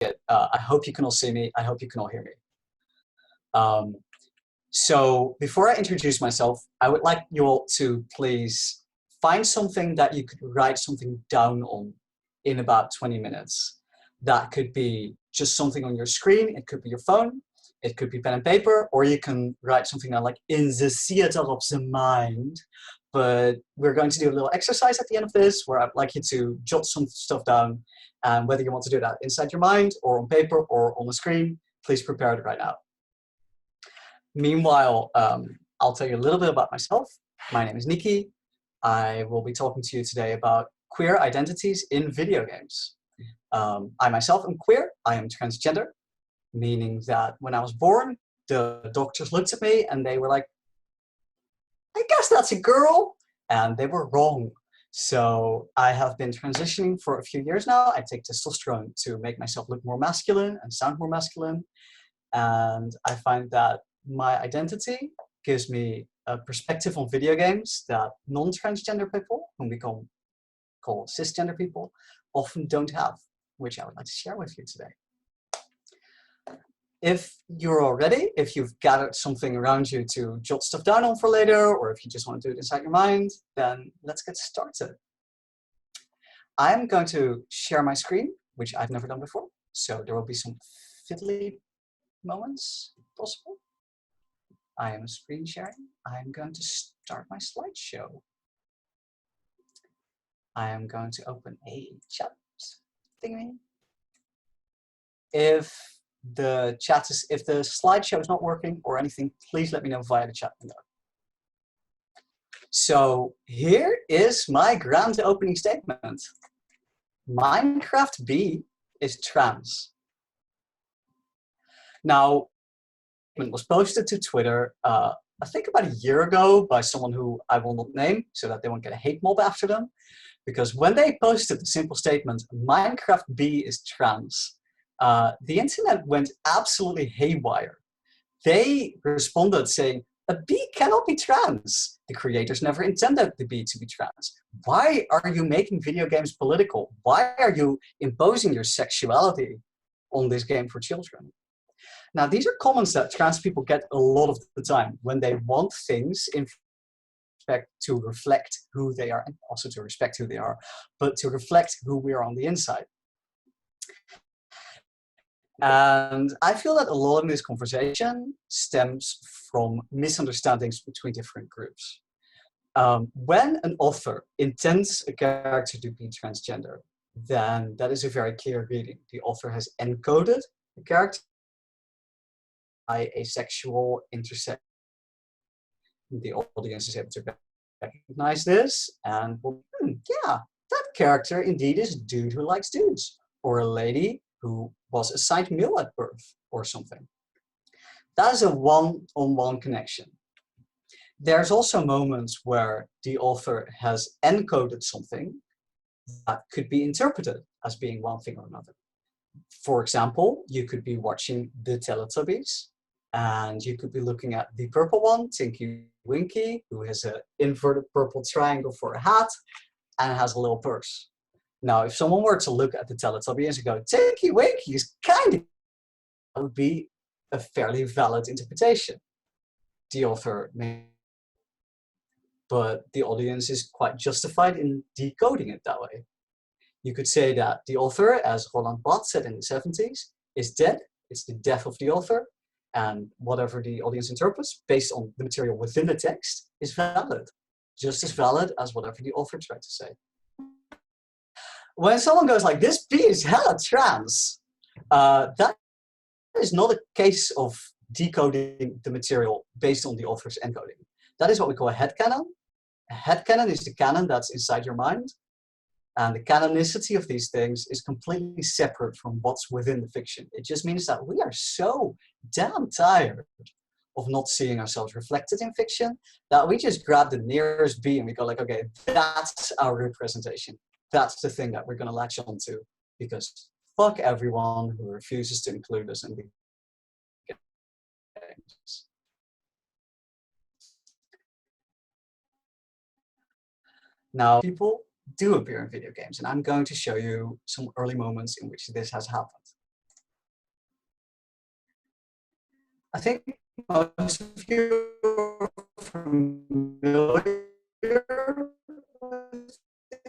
I hope you can all see me. I hope you can all hear me. So before I introduce myself, I would like you all to please find something that you could write something down on in about 20 minutes. That could be just something on your screen. It could be your phone. It could be pen and paper, or you can write something down like in the theater of the mind. But we're going to do a little exercise at the end of this where I'd like you to jot some stuff down. And whether you want to do that inside your mind or on paper or on the screen, please prepare it right now. Meanwhile, I'll tell you a little bit about myself. My name is Niki. I will be talking to you today about queer identities in video games. I myself am queer. I am transgender, meaning that when I was born, the doctors looked at me and they were like, I guess that's a girl. And they were wrong. So I have been transitioning for a few years now. I take testosterone to make myself look more masculine and sound more masculine. And I find that my identity gives me a perspective on video games that non-transgender people, whom we call cisgender people, often don't have, which I would like to share with you today. If you're all ready, if you've gathered something around you to jot stuff down on for later, or if you just want to do it inside your mind, then let's get started. I'm going to share my screen, which I've never done before. So there will be some fiddly moments possible. I am screen sharing. I'm going to start my slideshow. I am going to open a chat thingy. If the slideshow is not working or anything, please let me know via the chat window. So here is my grand opening statement. Minecraft B is trans. Now, it was posted to Twitter, I think about a year ago by someone who I will not name so that they won't get a hate mob after them. Because when they posted the simple statement, Minecraft B is trans, the internet went absolutely haywire. They responded saying, a bee cannot be trans. The creators never intended the bee to be trans. Why are you making video games political? Why are you imposing your sexuality on this game for children? Now, these are comments that trans people get a lot of the time when they want things in fact to reflect who they are, and also to respect who they are, but to reflect who we are on the inside. And I feel that a lot of this conversation stems from misunderstandings between different groups. When an author intends a character to be transgender, then that is a very clear reading. The author has encoded the character asexual, intersex. The audience is able to recognize this and, well, yeah, that character indeed is a dude who likes dudes, or a lady who was assigned male at birth, or something. That is a one-on-one connection. There's also moments where the author has encoded something that could be interpreted as being one thing or another. For example, you could be watching the Teletubbies, and you could be looking at the purple one, Tinky Winky, who has an inverted purple triangle for a hat and has a little purse. Now, if someone were to look at the Teletubbies and go, Tinky Winky is kind of, that would be a fairly valid interpretation. The author may, but the audience is quite justified in decoding it that way. You could say that the author, as Roland Barthes said in the 70s, is dead. It's the death of the author. And whatever the audience interprets based on the material within the text is valid. Just as valid as whatever the author tried to say. When someone goes like, this bee is hella trans, that is not a case of decoding the material based on the author's encoding. That is what we call a headcanon. A headcanon is the canon that's inside your mind. And the canonicity of these things is completely separate from what's within the fiction. It just means that we are so damn tired of not seeing ourselves reflected in fiction that we just grab the nearest bee and we go like, okay, that's our representation. That's the thing that we're going to latch onto, because fuck everyone who refuses to include us in the games. Now, people do appear in video games, and I'm going to show you some early moments in which this has happened. I think most of you are familiar with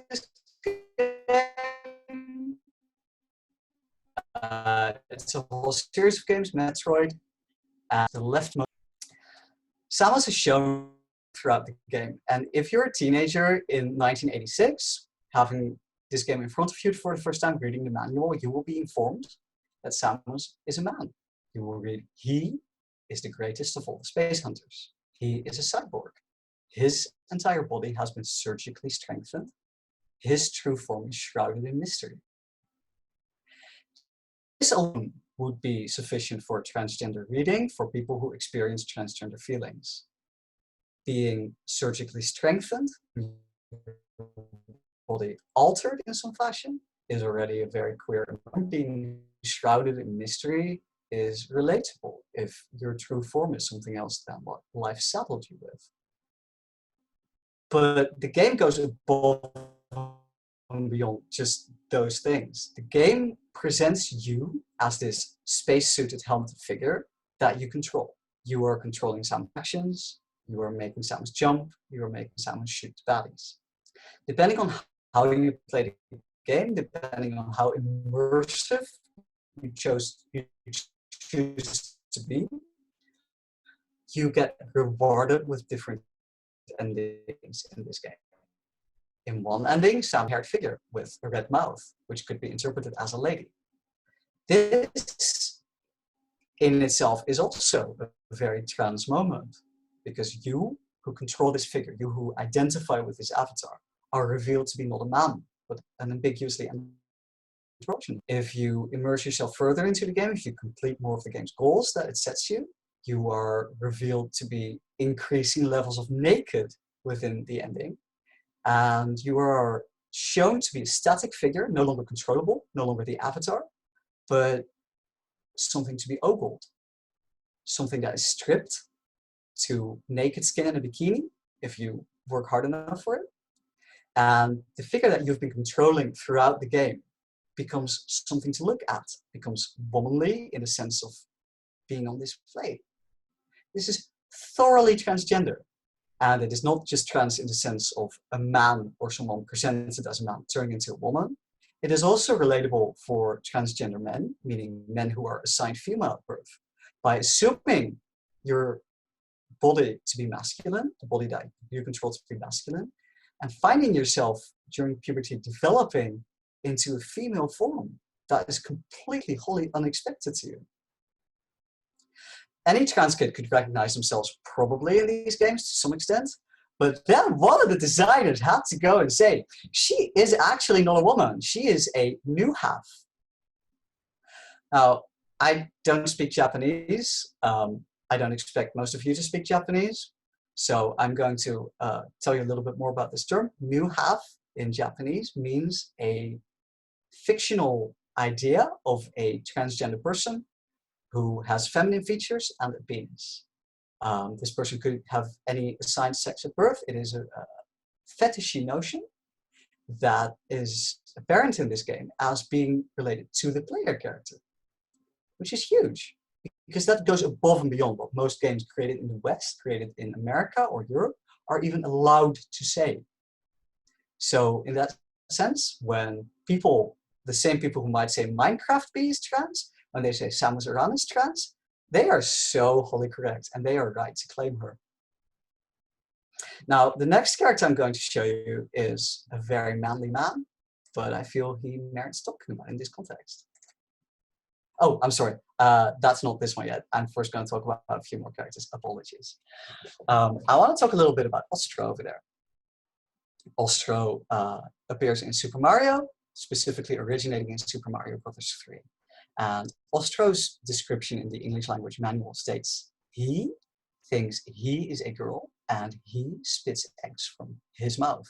this game. It's a whole series of games, Metroid, and the leftmost. Samus is shown throughout the game, and if you're a teenager in 1986, having this game in front of you for the first time, reading the manual, you will be informed that Samus is a man. You will read, he is the greatest of all the space hunters. He is a cyborg. His entire body has been surgically strengthened. His true form is shrouded in mystery. This alone would be sufficient for transgender reading for people who experience transgender feelings. Being surgically strengthened, body altered in some fashion, is already a very queer. Being shrouded in mystery is relatable if your true form is something else than what life saddled you with. But the game goes above and beyond just those things. The game presents you as this space-suited helmeted figure that you control. You are controlling Samus' actions, you are making Samus jump, you are making Samus shoot baddies. Depending on how you play the game, depending on how immersive you choose to be, you get rewarded with different endings in this game. In one ending, Samus-haired figure with a red mouth, which could be interpreted as a lady. This in itself is also a very trans moment, because you who control this figure, you who identify with this avatar, are revealed to be not a man, but an ambiguously androgynous. If you immerse yourself further into the game, if you complete more of the game's goals that it sets you, you are revealed to be increasing levels of naked within the ending. And you are shown to be a static figure, no longer controllable, no longer the avatar, but something to be ogled, something that is stripped to naked skin and a bikini, if you work hard enough for it. And the figure that you've been controlling throughout the game becomes something to look at, becomes womanly in the sense of being on display. This is thoroughly transgender. And it is not just trans in the sense of a man or someone presented as a man turning into a woman. It is also relatable for transgender men, meaning men who are assigned female at birth. By assuming your body to be masculine, the body that you control to be masculine, and finding yourself during puberty developing into a female form that is completely, wholly unexpected to you. Any trans kid could recognize themselves probably in these games to some extent, but then one of the designers had to go and say, she is actually not a woman, she is a new half. Now, I don't speak Japanese. I don't expect most of you to speak Japanese, so I'm going to tell you a little bit more about this term. New half in Japanese means a fictional idea of a transgender person who has feminine features and a penis. This person could have any assigned sex at birth. It is a fetishy notion that is apparent in this game as being related to the player character, which is huge, because that goes above and beyond what most games created in the West, created in America or Europe, are even allowed to say. So in that sense, when people, the same people who might say Minecraft B is trans, when they say Samus Aran is trans, they are so wholly correct and they are right to claim her. Now, the next character I'm going to show you is a very manly man, but I feel he merits talking about in this context. Oh, I'm sorry, that's not this one yet. I'm first going to talk about a few more characters. Apologies. I want to talk a little bit about Ostro over there. Ostro appears in Super Mario, specifically originating in Super Mario Bros. 3. And Ostro's description in the English language manual states, he thinks he is a girl and he spits eggs from his mouth.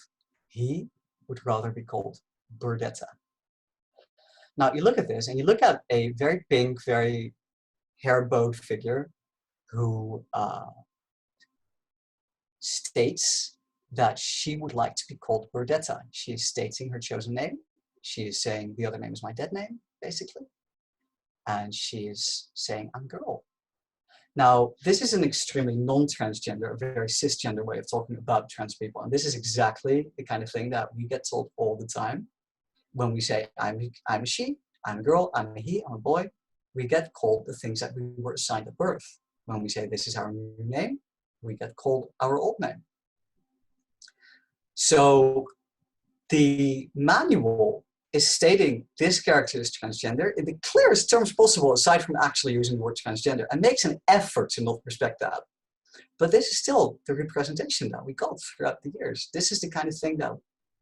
He would rather be called Birdetta. Now you look at this and you look at a very pink, very hair-bowed figure who states that she would like to be called Birdetta. She is stating her chosen name. She is saying the other name is my dead name, basically. And she is saying, I'm girl. Now, this is an extremely non-transgender, a very cisgender way of talking about trans people. And this is exactly the kind of thing that we get told all the time. When we say, I'm a she, I'm a girl, I'm a he, I'm a boy, we get called the things that we were assigned at birth. When we say this is our new name, we get called our old name. So the manual is stating this character is transgender in the clearest terms possible, aside from actually using the word transgender, and makes an effort to not respect that. But this is still the representation that we got throughout the years. This is the kind of thing that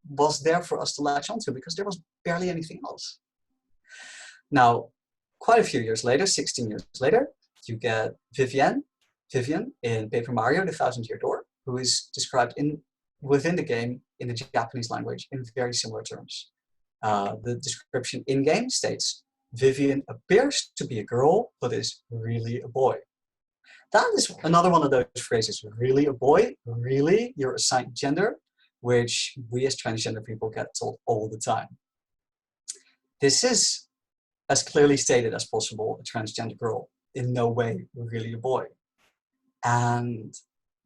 was there for us to latch onto because there was barely anything else. Now, quite a few years later, 16 years later, you get Vivian in Paper Mario, the Thousand-Year Door, who is described within the game in the Japanese language in very similar terms. The description in-game states, Vivian appears to be a girl, but is really a boy. That is another one of those phrases, really a boy, really your assigned gender, which we as transgender people get told all the time. This is as clearly stated as possible, a transgender girl, in no way really a boy. And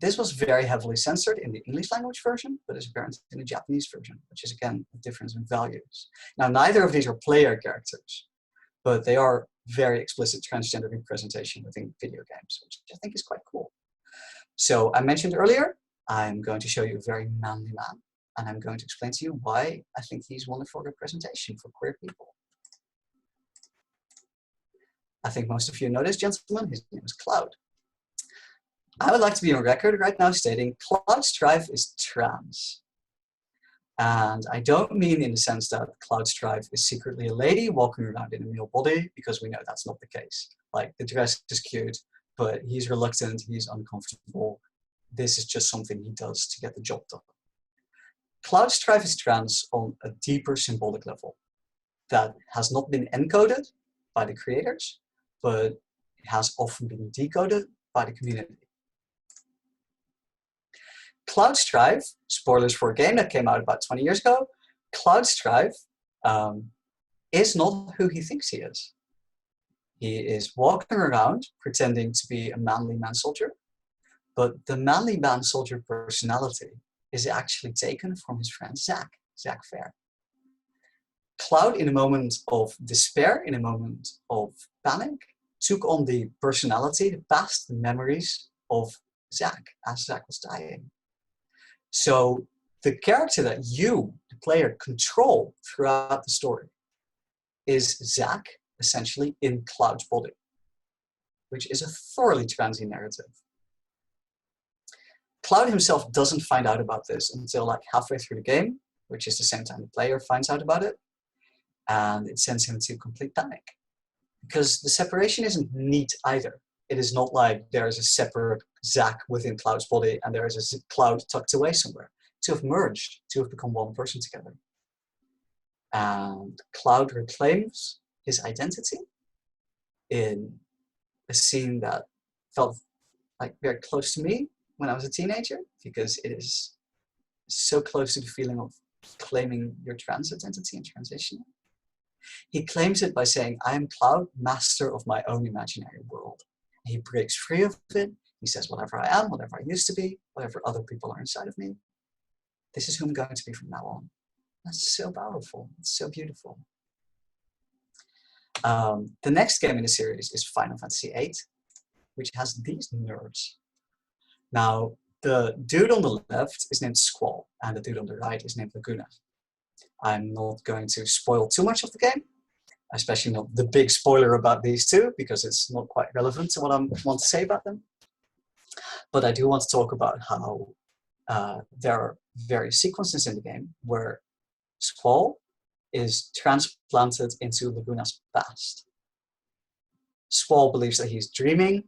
this was very heavily censored in the English language version, but is apparent in the Japanese version, which is again a difference in values. Now, neither of these are player characters, but they are very explicit transgender representation within video games, which I think is quite cool. So I mentioned earlier, I'm going to show you a very manly man, and I'm going to explain to you why I think he's wonderful representation for queer people. I think most of you know this gentleman. His name is Cloud. I would like to be on record right now stating Cloud Strife is trans. And I don't mean in the sense that Cloud Strife is secretly a lady walking around in a male body, because we know that's not the case. Like, the dress is cute, but he's reluctant, he's uncomfortable. This is just something he does to get the job done. Cloud Strife is trans on a deeper symbolic level that has not been encoded by the creators, but it has often been decoded by the community. Cloud Strife, spoilers for a game that came out about 20 years ago, Cloud Strife is not who he thinks he is. He is walking around pretending to be a manly man soldier, but the manly man soldier personality is actually taken from his friend Zach Fair. Cloud, in a moment of despair, in a moment of panic, took on the personality, the past, the memories of Zach as Zach was dying. So the character that you, the player, control throughout the story is Zach, essentially, in Cloud's body, which is a thoroughly transy narrative. Cloud himself doesn't find out about this until like halfway through the game, which is the same time the player finds out about it, and it sends him into complete panic. Because the separation isn't neat either. It is not like there is a separate Zach within Cloud's body and there is a Cloud tucked away somewhere. Two have merged, two have become one person together. And Cloud reclaims his identity in a scene that felt like very close to me when I was a teenager, because it is so close to the feeling of claiming your trans identity and transitioning. He claims it by saying, I am Cloud, master of my own imaginary world. He breaks free of it. He says, whatever I am, whatever I used to be, whatever other people are inside of me, this is who I'm going to be from now on. That's so powerful. It's so beautiful. The next game in the series is Final Fantasy VIII, which has these nerds. Now, the dude on the left is named Squall, and the dude on the right is named Laguna. I'm not going to spoil too much of the game, especially not the big spoiler about these two, because it's not quite relevant to what I want to say about them. But I do want to talk about how there are various sequences in the game where Squall is transplanted into Laguna's past. Squall believes that he's dreaming,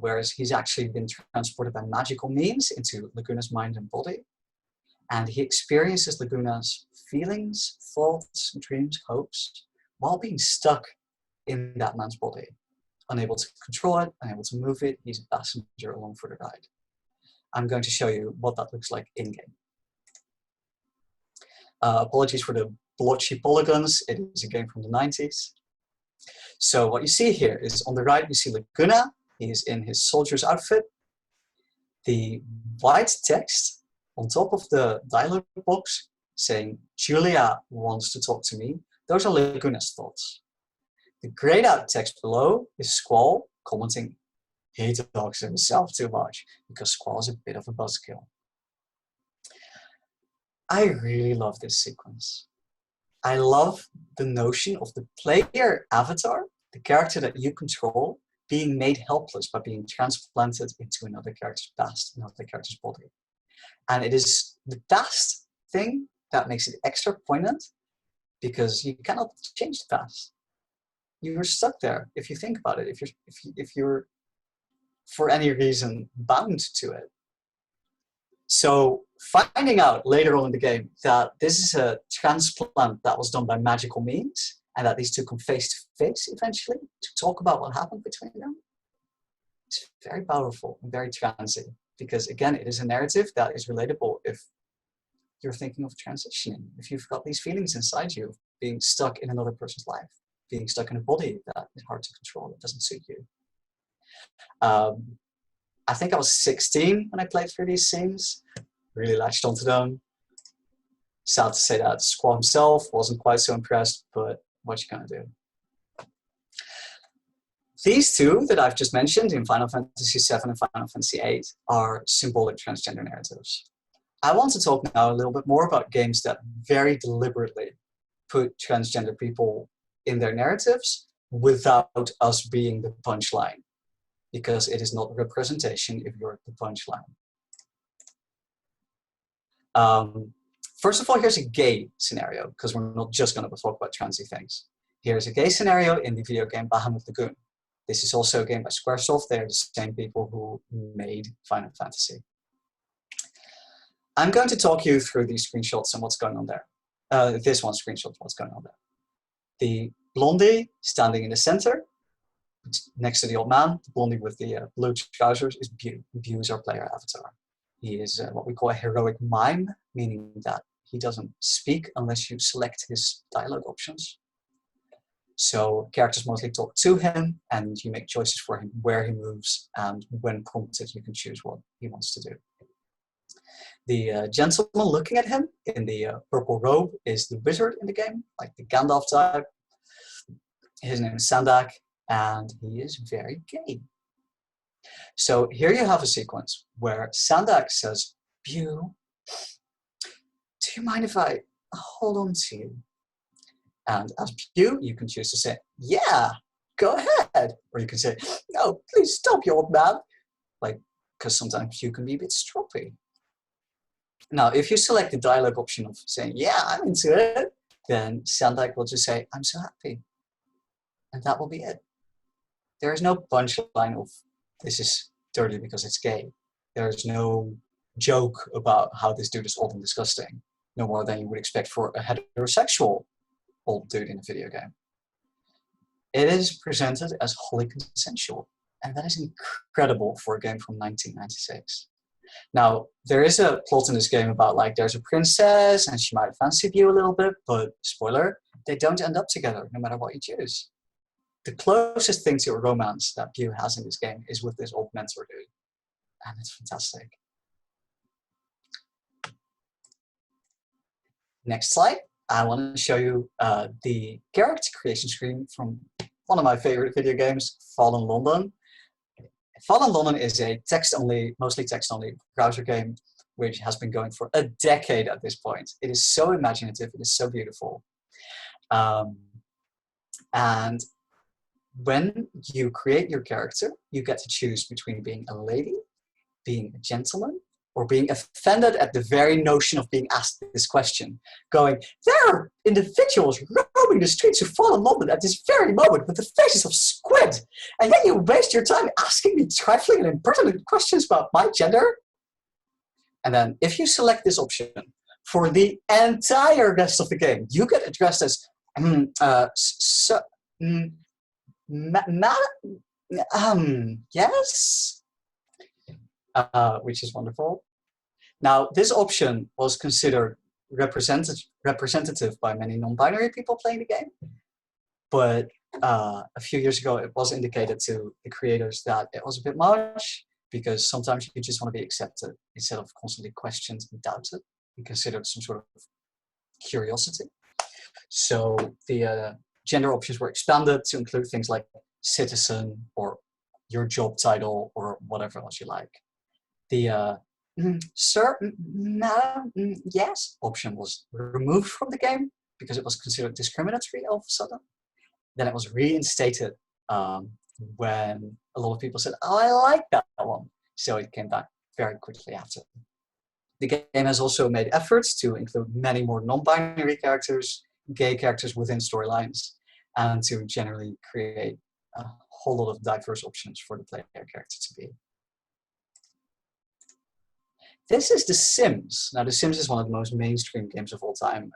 whereas he's actually been transported by magical means into Laguna's mind and body. And he experiences Laguna's feelings, thoughts, dreams, hopes, while being stuck in that man's body. Unable to control it, unable to move it, he's a passenger along for the ride. I'm going to show you what that looks like in-game. Apologies for the blotchy polygons, it is a game from the 90s. So what you see here is on the right, you see Laguna, He is in his soldier's outfit. The white text on top of the dialogue box saying, Julia wants to talk to me, those are Lagoon's thoughts. The grayed out text below is Squall commenting, he talks to himself too much, because Squall is a bit of a buzzkill. I really love this sequence. I love the notion of the player avatar, the character that you control, being made helpless by being transplanted into another character's past, another character's body. And it is the past thing that makes it extra poignant, because you cannot change the past. You're stuck there if you think about it, if you're for any reason bound to it. So finding out later on in the game that this is a transplant that was done by magical means, and that these two come face to face eventually to talk about what happened between them, it's very powerful and very transy, because again, it is a narrative that is relatable if you're thinking of transitioning, if you've got these feelings inside you, being stuck in another person's life, being stuck in a body that is hard to control, that doesn't suit you. I think I was 16 when I played through these scenes, really latched onto them. Sad to say that Squall himself wasn't quite so impressed, but what you gonna do? These two that I've just mentioned in Final Fantasy VII and Final Fantasy VIII are symbolic transgender narratives. I want to talk now a little bit more about games that very deliberately put transgender people in their narratives without us being the punchline, because it is not representation if you're the punchline. First of all, here's a gay scenario, because we're not just going to talk about transy things. Here's a gay scenario in the video game Bahamut Lagoon. This is also a game by Squaresoft. They're the same people who made Final Fantasy. I'm going to talk you through these screenshots and what's going on there. This one screenshot, what's going on there. The blondie standing in the center, next to the old man, the blondie with the blue trousers, is Bew. Bew is our player avatar. He is what we call a heroic mime, meaning that he doesn't speak unless you select his dialogue options. So characters mostly talk to him, and you make choices for him where he moves, and when prompted, you can choose what he wants to do. The gentleman looking at him in the purple robe is the wizard in the game, like the Gandalf type. His name is Sandak, and he is very gay. So here you have a sequence where Sandak says, Bew, do you mind if I hold on to you? And as Bew, you can choose to say, yeah, go ahead. Or you can say, no, please stop, you old man. Like, because sometimes Bew can be a bit stroppy. Now, if you select the dialogue option of saying, yeah, I'm into it, then Sandak will just say, I'm so happy. And that will be it. There is no punchline of, this is dirty because it's gay. There is no joke about how this dude is old and disgusting, no more than you would expect for a heterosexual old dude in a video game. It is presented as wholly consensual, and that is incredible for a game from 1996. Now, there is a plot in this game about, like, there's a princess and she might fancy you a little bit, but spoiler, they don't end up together no matter what you choose. The closest thing to a romance that Bew has in this game is with this old mentor dude, and it's fantastic. Next slide, I want to show you the character creation screen from one of my favorite video games, Fallen London. Fallen London is a text-only, mostly text-only browser game, which has been going for a decade at this point. It is so imaginative, it is so beautiful. And when you create your character, you get to choose between being a lady, being a gentleman, or being offended at the very notion of being asked this question, going, there are individuals roaming the streets of Fallen London at this very moment with the faces of squid, and yet you waste your time asking me trifling and impertinent questions about my gender? And then if you select this option for the entire rest of the game, you get addressed as, yes? Which is wonderful. Now, this option was considered representative by many non-binary people playing the game, but a few years ago, it was indicated to the creators that it was a bit much because sometimes you just want to be accepted instead of constantly questioned and doubted and considered some sort of curiosity. So the gender options were expanded to include things like citizen or your job title or whatever else you like. The sir, madam, yes option was removed from the game because it was considered discriminatory all of a sudden. Then it was reinstated when a lot of people said, oh, I like that one. So it came back very quickly after. The game has also made efforts to include many more non-binary characters, gay characters within storylines, and to generally create a whole lot of diverse options for the player character to be. This is The Sims. Now, The Sims is one of the most mainstream games of all time.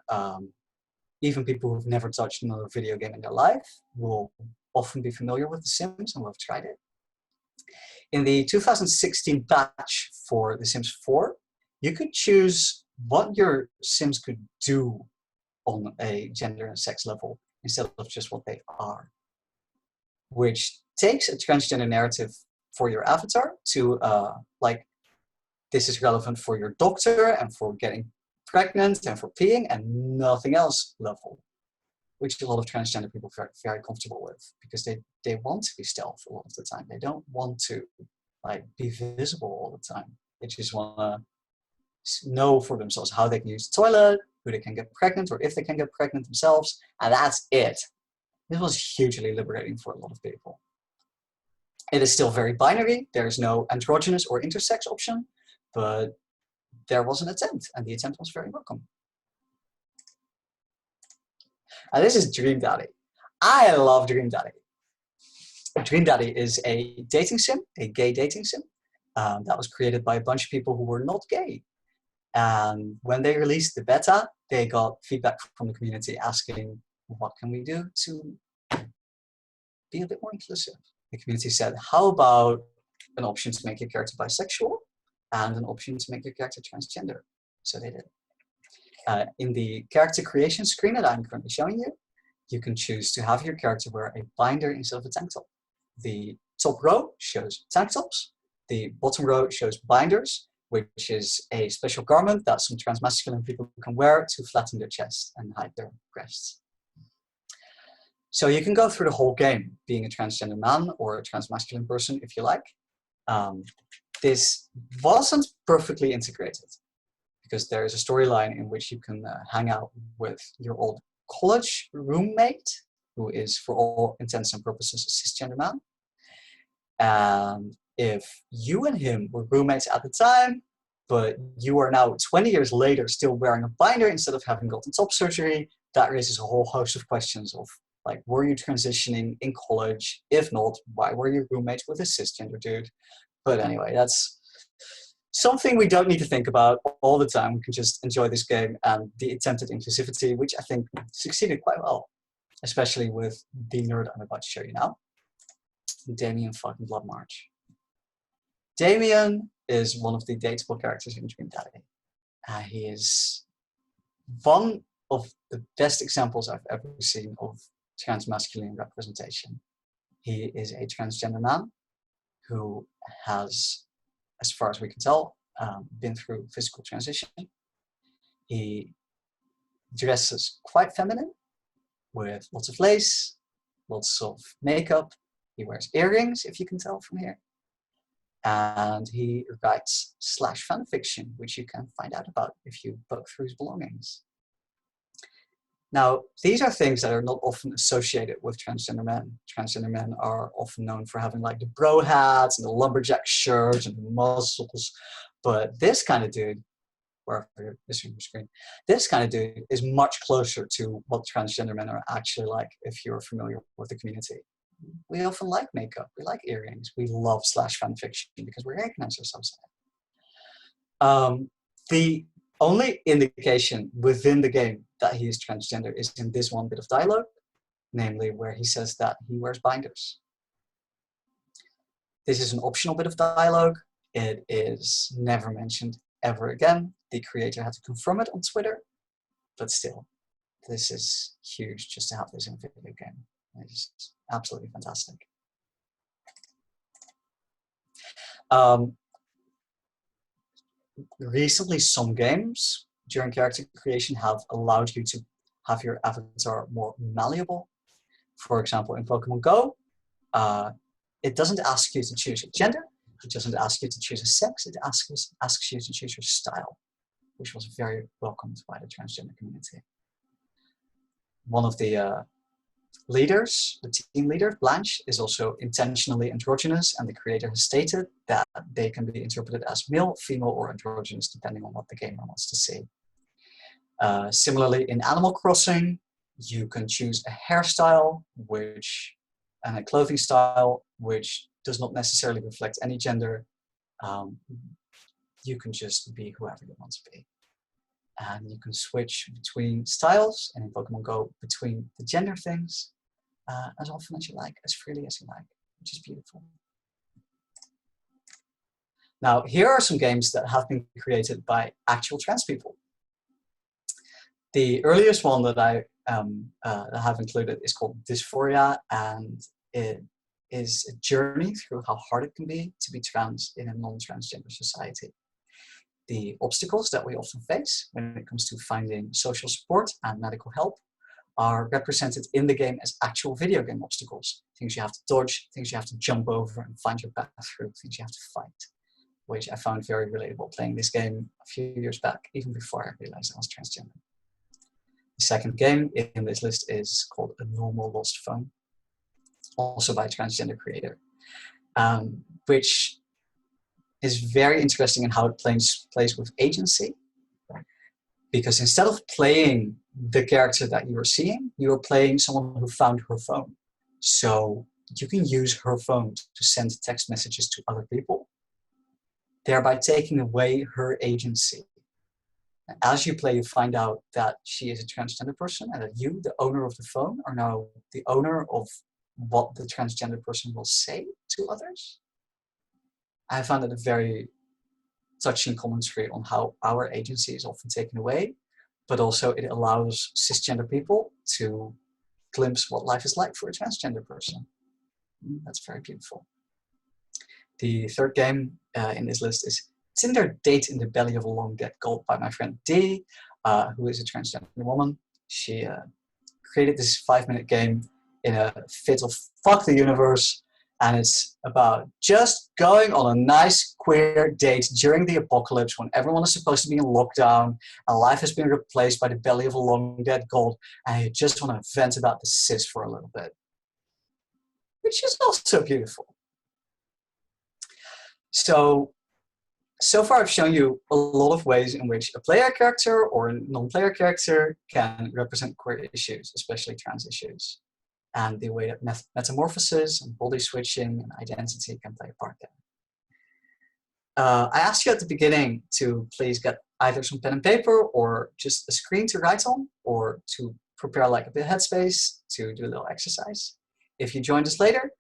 Even people who've never touched another video game in their life will often be familiar with The Sims and will have tried it. In the 2016 patch for The Sims 4, you could choose what your Sims could do on a gender and sex level instead of just what they are, which takes a transgender narrative for your avatar to like, this is relevant for your doctor and for getting pregnant and for peeing and nothing else level, which a lot of transgender people are very comfortable with because they want to be stealth a lot of the time. They don't want to like be visible all the time. They just want to know for themselves how they can use the toilet, who they can get pregnant, or if they can get pregnant themselves, and that's it. This was hugely liberating for a lot of people. It is still very binary. There's no androgynous or intersex option, but there was an attempt, and the attempt was very welcome. And this is DreamDaddy. I love DreamDaddy. DreamDaddy is a dating sim, a gay dating sim, that was created by a bunch of people who were not gay. And when they released the beta, they got feedback from the community asking, what can we do to be a bit more inclusive? The community said, how about an option to make your character bisexual and an option to make your character transgender? So they did. In the character creation screen that I'm currently showing you, you can choose to have your character wear a binder instead of a tank top. The top row shows tank tops. The bottom row shows binders, which is a special garment that some transmasculine people can wear to flatten their chest and hide their breasts. So you can go through the whole game being a transgender man or a transmasculine person if you like. This wasn't perfectly integrated because there is a storyline in which you can hang out with your old college roommate, who is for all intents and purposes a cisgender man. And if you and him were roommates at the time, but you are now 20 years later still wearing a binder instead of having gotten top surgery, that raises a whole host of questions of like, were you transitioning in college? If not, why were you roommates with a cisgender dude? But anyway, that's something we don't need to think about all the time. We can just enjoy this game and the attempted inclusivity, which I think succeeded quite well, especially with the nerd I'm about to show you now, Damien fucking Blood March. Damien is one of the dateable characters in DreamDaddy. He is one of the best examples I've ever seen of transmasculine representation. He is a transgender man who has, as far as we can tell, been through physical transition. He dresses quite feminine with lots of lace, lots of makeup. He wears earrings, if you can tell from here. And he writes / fan fiction, which you can find out about if you poke through his belongings. Now, these are things that are not often associated with transgender men. Transgender men are often known for having like the bro hats and the lumberjack shirts and the muscles. But this kind of dude, wherever you're listening to the screen, this kind of dude is much closer to what transgender men are actually like if you're familiar with the community. We often like makeup, we like earrings, we love / fan fiction because we recognize ourselves in it. The only indication within the game that he is transgender is in this one bit of dialogue, namely where he says that he wears binders. This is an optional bit of dialogue. It is never mentioned ever again. The creator had to confirm it on Twitter, but still, this is huge just to have this in a video game. It's absolutely fantastic. Recently, some games during character creation have allowed you to have your avatar more malleable. For example, in Pokemon Go, it doesn't ask you to choose a gender. It doesn't ask you to choose a sex. It asks you to choose your style, which was very welcomed by the transgender community. One of the leaders, the team leader, Blanche, is also intentionally androgynous, and the creator has stated that they can be interpreted as male, female, or androgynous, depending on what the gamer wants to see. Similarly, in Animal Crossing, you can choose a hairstyle and a clothing style which does not necessarily reflect any gender. You can just be whoever you want to be. And you can switch between styles, and in Pokemon Go, between the gender things, as often as you like, as freely as you like, which is beautiful. Now, here are some games that have been created by actual trans people. The earliest one that I have included is called Dysphoria, and it is a journey through how hard it can be to be trans in a non-transgender society. The obstacles that we often face when it comes to finding social support and medical help are represented in the game as actual video game obstacles. Things you have to dodge, things you have to jump over and find your path through, things you have to fight, which I found very relatable playing this game a few years back, even before I realized I was transgender. The second game in this list is called A Normal Lost Phone, also by a transgender creator, which is very interesting in how it plays with agency. Because instead of playing the character that you are seeing, you are playing someone who found her phone. So you can use her phone to send text messages to other people, thereby taking away her agency. And as you play, you find out that she is a transgender person and that you, the owner of the phone, are now the owner of what the transgender person will say to others. I found it a very touching commentary on how our agency is often taken away, but also it allows cisgender people to glimpse what life is like for a transgender person. That's very beautiful. The third game in this list is Tinder Date in the Belly of a Long Dead Gold by my friend Dee, who is a transgender woman. She created this 5-minute game in a fit of fuck the universe, and it's about just going on a nice queer date during the apocalypse when everyone is supposed to be in lockdown and life has been replaced by the belly of a long dead gold, and you just want to vent about the cis for a little bit, which is also beautiful. So far I've shown you a lot of ways in which a player character or a non-player character can represent queer issues, especially trans issues, and the way that metamorphosis and body switching and identity can play a part there. I asked you at the beginning to please get either some pen and paper or just a screen to write on, or to prepare like a bit of headspace to do a little exercise. If you joined us later,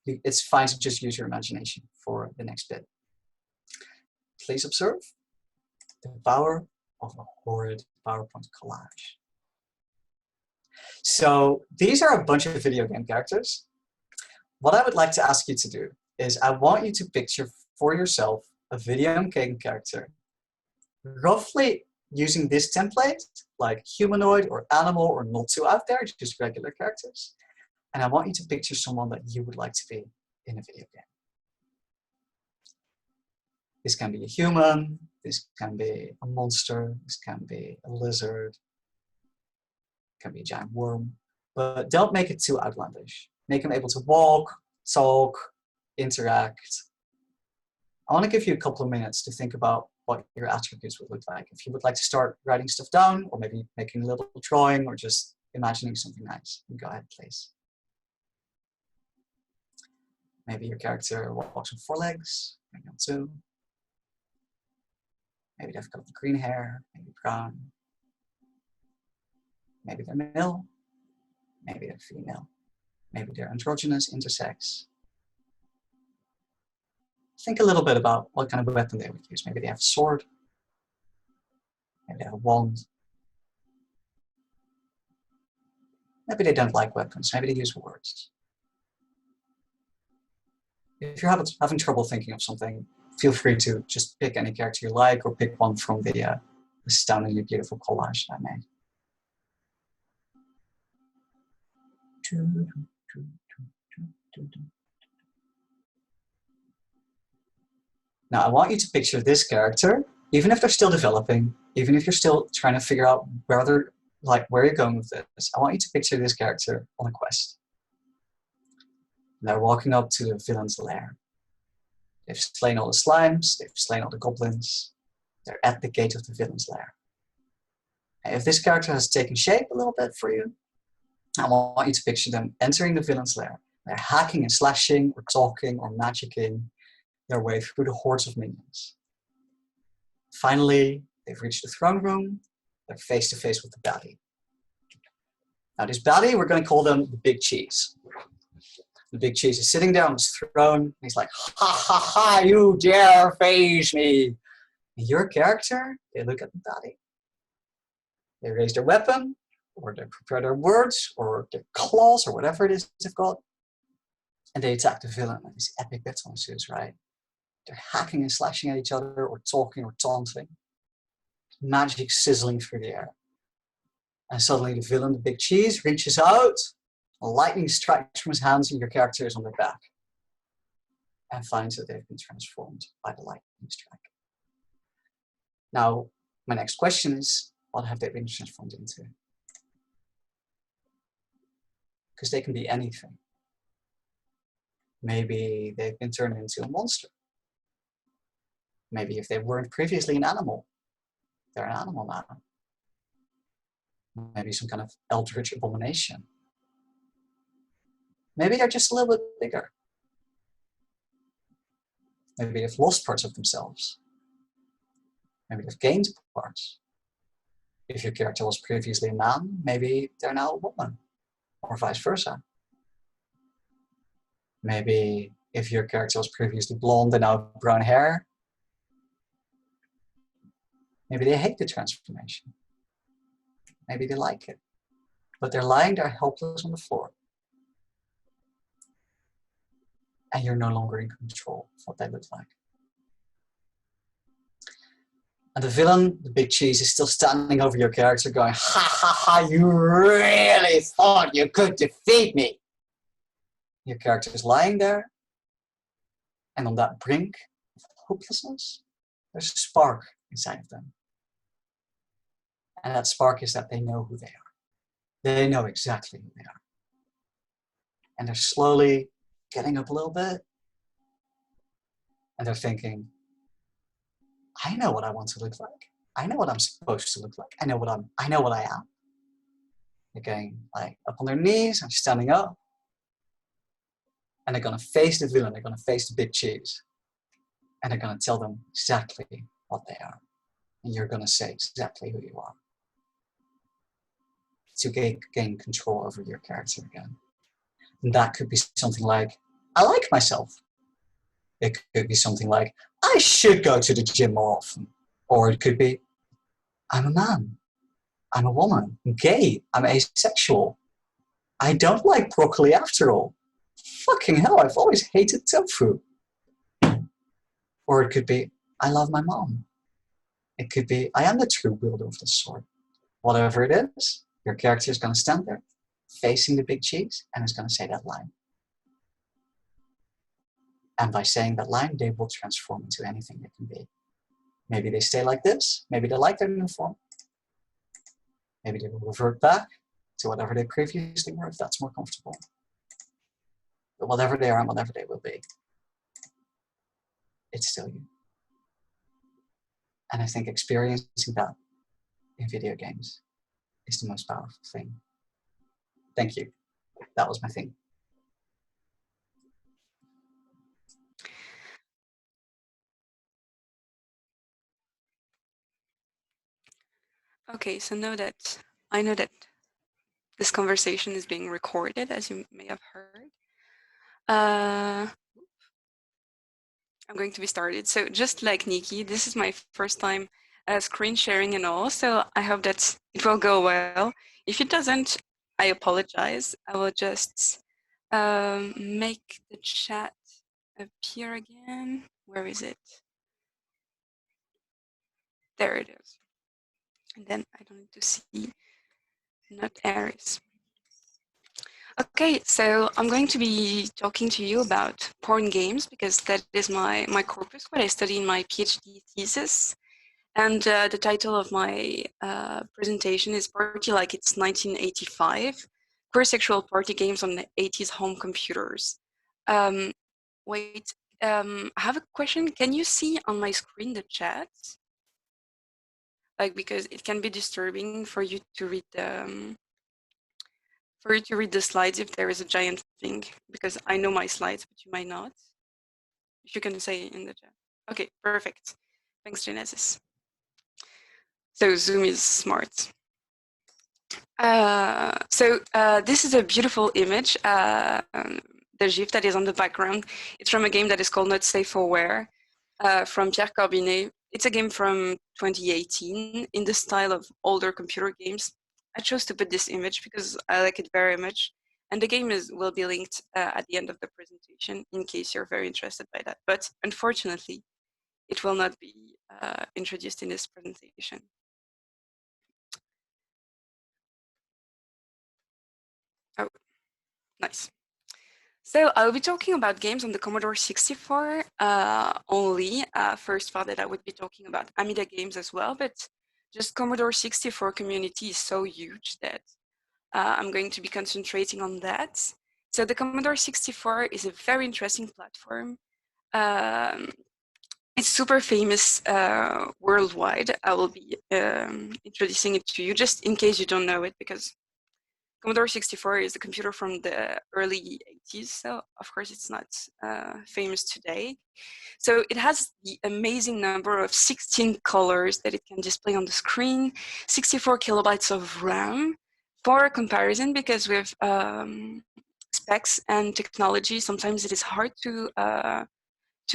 it's fine to just use your imagination for the next bit. Please observe the power of a horrid PowerPoint collage. So these are a bunch of video game characters. What I would like to ask you to do is I want you to picture for yourself a video game character, roughly using this template, like humanoid or animal or not too out there, just regular characters. And I want you to picture someone that you would like to be in a video game. This can be a human, this can be a monster, this can be a lizard, it can be a giant worm, but don't make it too outlandish. Make them able to walk, talk, interact. I want to give you a couple of minutes to think about what your attributes would look like. If you would like to start writing stuff down, or maybe making a little drawing, or just imagining something nice, go ahead, please. Maybe your character walks on 4 legs, maybe on 2. Maybe they've got green hair, maybe brown. Maybe they're male, maybe they're female. Maybe they're androgynous, intersex. Think a little bit about what kind of weapon they would use. Maybe they have a sword, maybe they have a wand. Maybe they don't like weapons. Maybe they use words. If you're having trouble thinking of something, feel free to just pick any character you like or pick one from the astoundingly beautiful collage that I made. Now, I want you to picture this character, even if they're still developing, even if you're still trying to figure out where you're going with this. I want you to picture this character on a quest. They're walking up to the villain's lair. They've slain all the slimes, they've slain all the goblins. They're at the gate of the villain's lair. And if this character has taken shape a little bit for you, I want you to picture them entering the villain's lair. They're hacking and slashing, or talking, or magicking their way through the hordes of minions. Finally, they've reached the throne room. They're face to face with the baddie. Now this baddie, we're going to call them the Big Cheese. The Big Cheese is sitting there on his throne. And he's like, ha ha ha, you dare face me. And your character, they look at the baddie. They raise their weapon, or they prepare their words, or their claws, or whatever it is they've got. And they attack the villain. And these epic battle ensues, right? They're hacking and slashing at each other, or talking, or taunting. Magic sizzling through the air. And suddenly the villain, the Big Cheese, reaches out. A lightning strikes from his hands, and your character is on their back. And finds that they've been transformed by the lightning strike. Now, my next question is, what have they been transformed into? Because they can be anything. Maybe they've been turned into a monster. Maybe if they weren't previously an animal, they're an animal now. Maybe some kind of eldritch abomination. Maybe they're just a little bit bigger. Maybe they've lost parts of themselves. Maybe they've gained parts. If your character was previously a man, maybe they're now a woman, or vice versa. Maybe if your character was previously blonde and now brown hair, maybe they hate the transformation. Maybe they like it. But they're lying there helpless on the floor. And you're no longer in control of what they look like. And the villain, the Big Cheese, is still standing over your character going, ha ha ha, you really thought you could defeat me. Your character is lying there, and on that brink of hopelessness, there's a spark inside of them. And that spark is that they know who they are. They know exactly who they are. And they're slowly getting up a little bit, and they're thinking, I know what I want to look like. I know what I'm supposed to look like. I know what I am. They're getting like up on their knees and standing up. And they're gonna face the villain, they're gonna face the Big Cheese. And they're gonna tell them exactly what they are. And you're gonna say exactly who you are. To gain control over your character again. And that could be something like, I like myself. It could be something like, I should go to the gym more often. Or it could be, I'm a man. I'm a woman. I'm gay. I'm asexual. I don't like broccoli after all. Fucking hell, I've always hated tofu. Or it could be, I love my mom. It could be, I am the true wielder of this sword. Whatever it is, your character is going to stand there, facing the Big Cheese, and is going to say that line. And by saying that line, they will transform into anything they can be. Maybe they stay like this. Maybe they like their new form. Maybe they will revert back to whatever they previously were, if that's more comfortable. But whatever they are and whatever they will be, it's still you. And I think experiencing that in video games is the most powerful thing. Thank you. That was my thing. Okay, so I know that this conversation is being recorded, as you may have heard. I'm going to be started. So just like Niki, this is my first time screen sharing and all, so I hope that it will go well. If it doesn't, I apologize. I will just make the chat appear again. Where is it? There it is. And then I don't need to see, not Aries. Okay, so I'm going to be talking to you about porn games because that is my corpus, what I study in my PhD thesis. And the title of my presentation is Party Like It's 1985, Queer Sexual Party Games on the 80s Home Computers. Wait, I have a question. Can you see on my screen the chat? Like, because it can be disturbing for you to read the slides if there is a giant thing, because I know my slides, but you might not. If you can say in the chat. Okay, perfect. Thanks, Genesis. So Zoom is smart. This is a beautiful image. The GIF that is on the background, it's from a game that is called Not Safe for Wear from Pierre Corbinet. It's a game from 2018 in the style of older computer games. I chose to put this image because I like it very much. And the game will be linked at the end of the presentation in case you're very interested by that. But unfortunately, it will not be introduced in this presentation. Oh, nice. So I'll be talking about games on the Commodore 64 only. First thought that I would be talking about Amiga games as well, but just Commodore 64 community is so huge that I'm going to be concentrating on that. So the Commodore 64 is a very interesting platform. It's super famous worldwide. I will be introducing it to you just in case you don't know it, because Commodore 64 is a computer from the early 80s, so of course it's not famous today. So it has the amazing number of 16 colors that it can display on the screen, 64 kilobytes of RAM. For comparison, because with specs and technology, sometimes it is hard to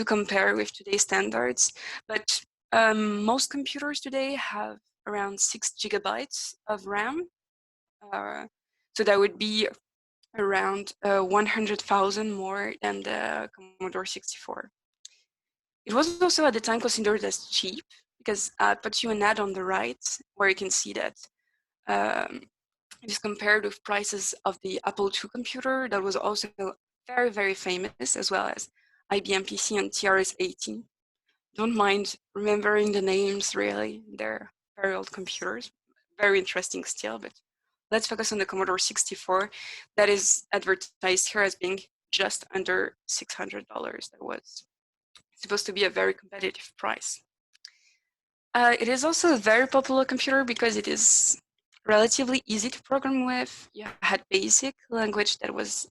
compare with today's standards, but most computers today have around 6 gigabytes of RAM. So that would be around 100,000 more than the Commodore 64. It was also at the time considered as cheap because I put you an ad on the right where you can see that it is compared with prices of the Apple II computer that was also very, very famous, as well as IBM PC and TRS-80. Don't mind remembering the names, really. They're very old computers, very interesting still, but let's focus on the Commodore 64 that is advertised here as being just under $600. That was supposed to be a very competitive price. It is also a very popular computer because it is relatively easy to program with. You had BASIC language that was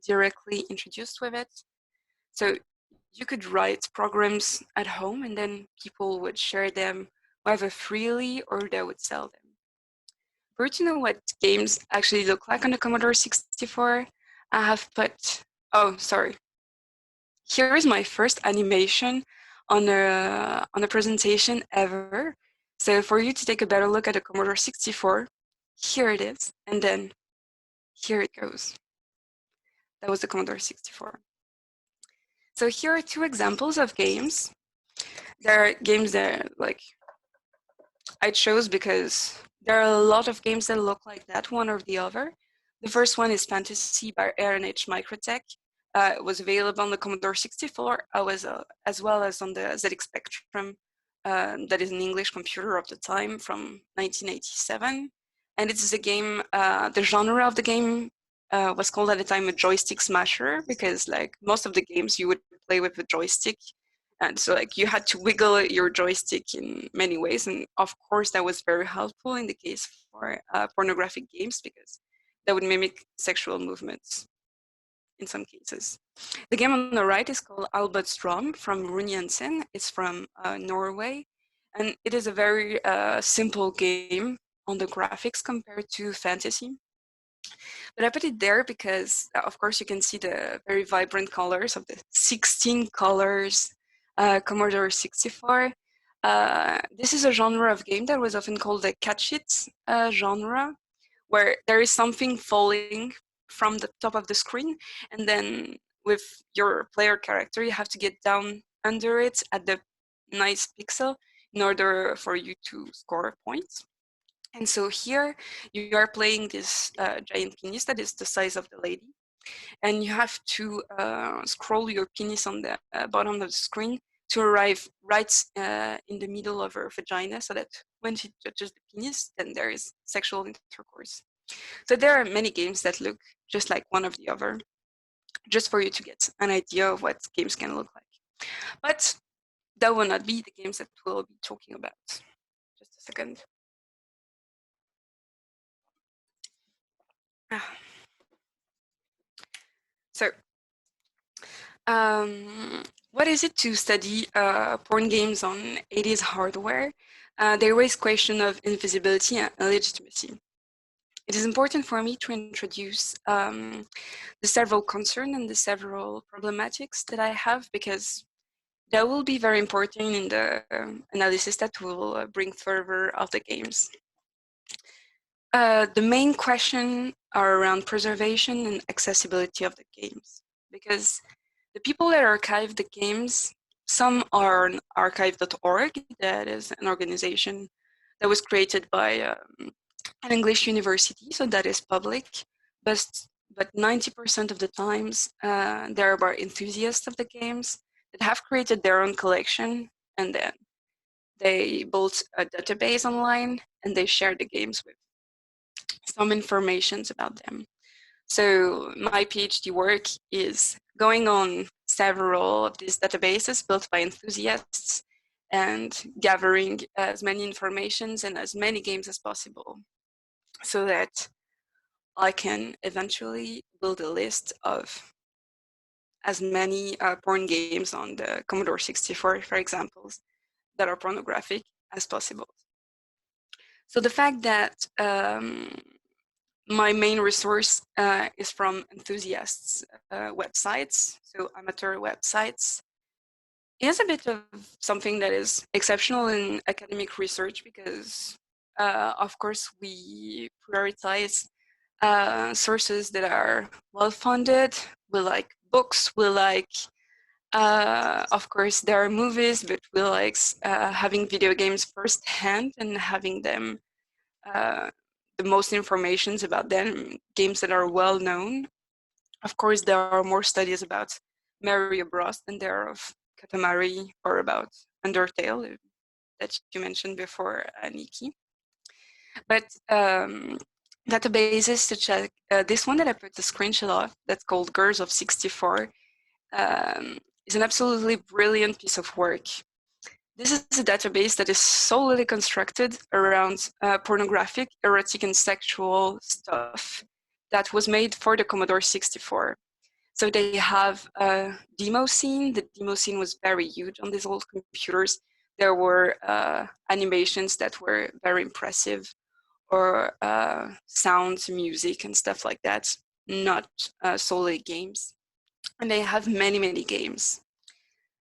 directly introduced with it. So you could write programs at home and then people would share them either freely or they would sell them. For to know what games actually look like on the Commodore 64, I have put, oh, sorry. Here is my first animation on a presentation ever. So for you to take a better look at the Commodore 64, here it is, and then here it goes. That was the Commodore 64. So here are two examples of games. There are games that like I chose because there are a lot of games that look like that, one or the other. The first one is Fantasy by R&H Microtech. It was available on the Commodore 64, as well as on the ZX Spectrum, that is an English computer of the time from 1987. And it's a game, the genre of the game was called at the time a joystick smasher, because like most of the games you would play with a joystick. And so like you had to wiggle your joystick in many ways. And of course that was very helpful in the case for pornographic games, because that would mimic sexual movements in some cases. The game on the right is called Albert from Rune Jensen. It's from Norway. And it is a very simple game on the graphics compared to Fantasy. But I put it there because, of course, you can see the very vibrant colors of the 16 colors Commodore 64. This is a genre of game that was often called the catch-it genre, where there is something falling from the top of the screen, and then with your player character, you have to get down under it at the nice pixel in order for you to score points. And so here you are playing this giant penis that is the size of the lady, and you have to scroll your penis on the bottom of the screen to arrive right in the middle of her vagina, so that when she touches the penis, then there is sexual intercourse. So there are many games that look just like one of the other, just for you to get an idea of what games can look like. But that will not be the games that we'll be talking about. Just a second. So, what is it to study porn games on 80s hardware? They raise question of invisibility and legitimacy. It is important for me to introduce the several concerns and the several problematics that I have, because that will be very important in the analysis that will bring further of the games. The main question are around preservation and accessibility of the games, because the people that archive the games, some are on archive.org, that is an organization that was created by an English university, so that is public, but 90% of the times there are enthusiasts of the games that have created their own collection, and then they built a database online and they share the games with some information about them. So my PhD work is going on several of these databases built by enthusiasts and gathering as many informations and as many games as possible, so that I can eventually build a list of as many porn games on the Commodore 64, for example, that are pornographic as possible. So the fact that my main resource is from enthusiasts websites, so amateur websites, is a bit of something that is exceptional in academic research, because of course we prioritize sources that are well-funded. We like books, we like, of course, there are movies, but we like having video games firsthand and having them, the most informations about them, games that are well-known. Of course, there are more studies about Mario Bros than there are of Katamari or about Undertale that you mentioned before, Niki. But databases such as this one that I put a screenshot of, that's called Girls of 64, is an absolutely brilliant piece of work. This is a database that is solely constructed around pornographic, erotic, and sexual stuff that was made for the Commodore 64. So they have a demo scene. The demo scene was very huge on these old computers. There were animations that were very impressive, or sounds, music, and stuff like that, not solely games. And they have many, many games.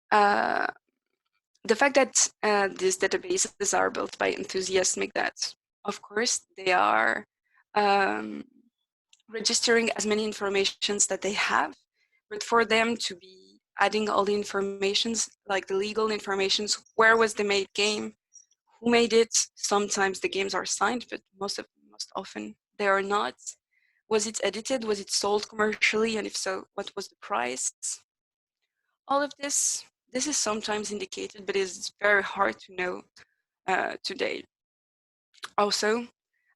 The fact that these databases are built by enthusiasts make that, of course, they are registering as many informations that they have, but for them to be adding all the informations, like the legal informations, where was the made game, who made it, sometimes the games are signed, but most often they are not. Was it edited? Was it sold commercially? And if so, what was the price? All of this is sometimes indicated, but it's very hard to know today. Also,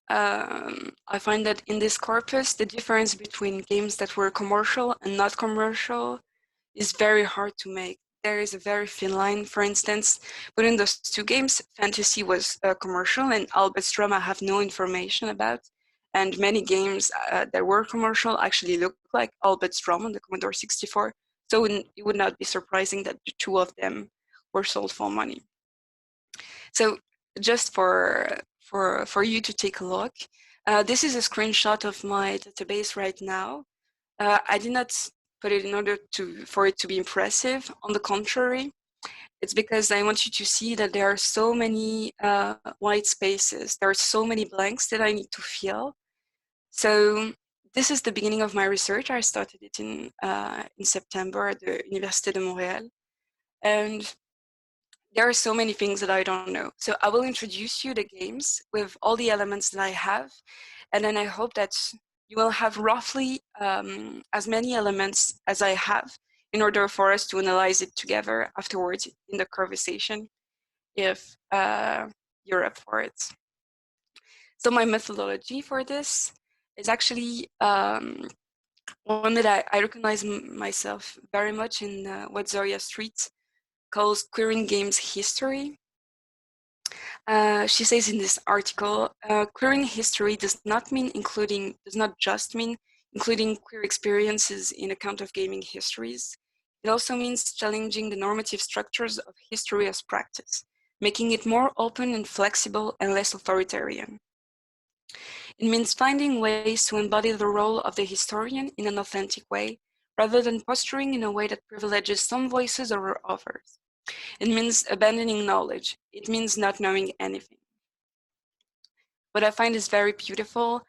I find that in this corpus, the difference between games that were commercial and not commercial is very hard to make. There is a very thin line. For instance, within those two games, fantasy was commercial and Albert's Drum I have no information about. And many games that were commercial actually look like Albert's Drum on the Commodore 64. So it would not be surprising that the two of them were sold for money. So just for you to take a look, this is a screenshot of my database right now. I did not put it in order for it to be impressive. On the contrary, it's because I want you to see that there are so many white spaces. There are so many blanks that I need to fill. So this is the beginning of my research. I started it in September at the Université de Montréal. And there are so many things that I don't know. So I will introduce you the games with all the elements that I have. And then I hope that you will have roughly as many elements as I have in order for us to analyze it together afterwards in the conversation, if you're up for it. So my methodology for this is actually one that I recognize myself very much in what Zoya Street calls queering games history. She says in this article, queering history does not just mean including queer experiences in account of gaming histories. It also means challenging the normative structures of history as practice, making it more open and flexible and less authoritarian. It means finding ways to embody the role of the historian in an authentic way, rather than posturing in a way that privileges some voices over others. It means abandoning knowledge. It means not knowing anything. What I find is very beautiful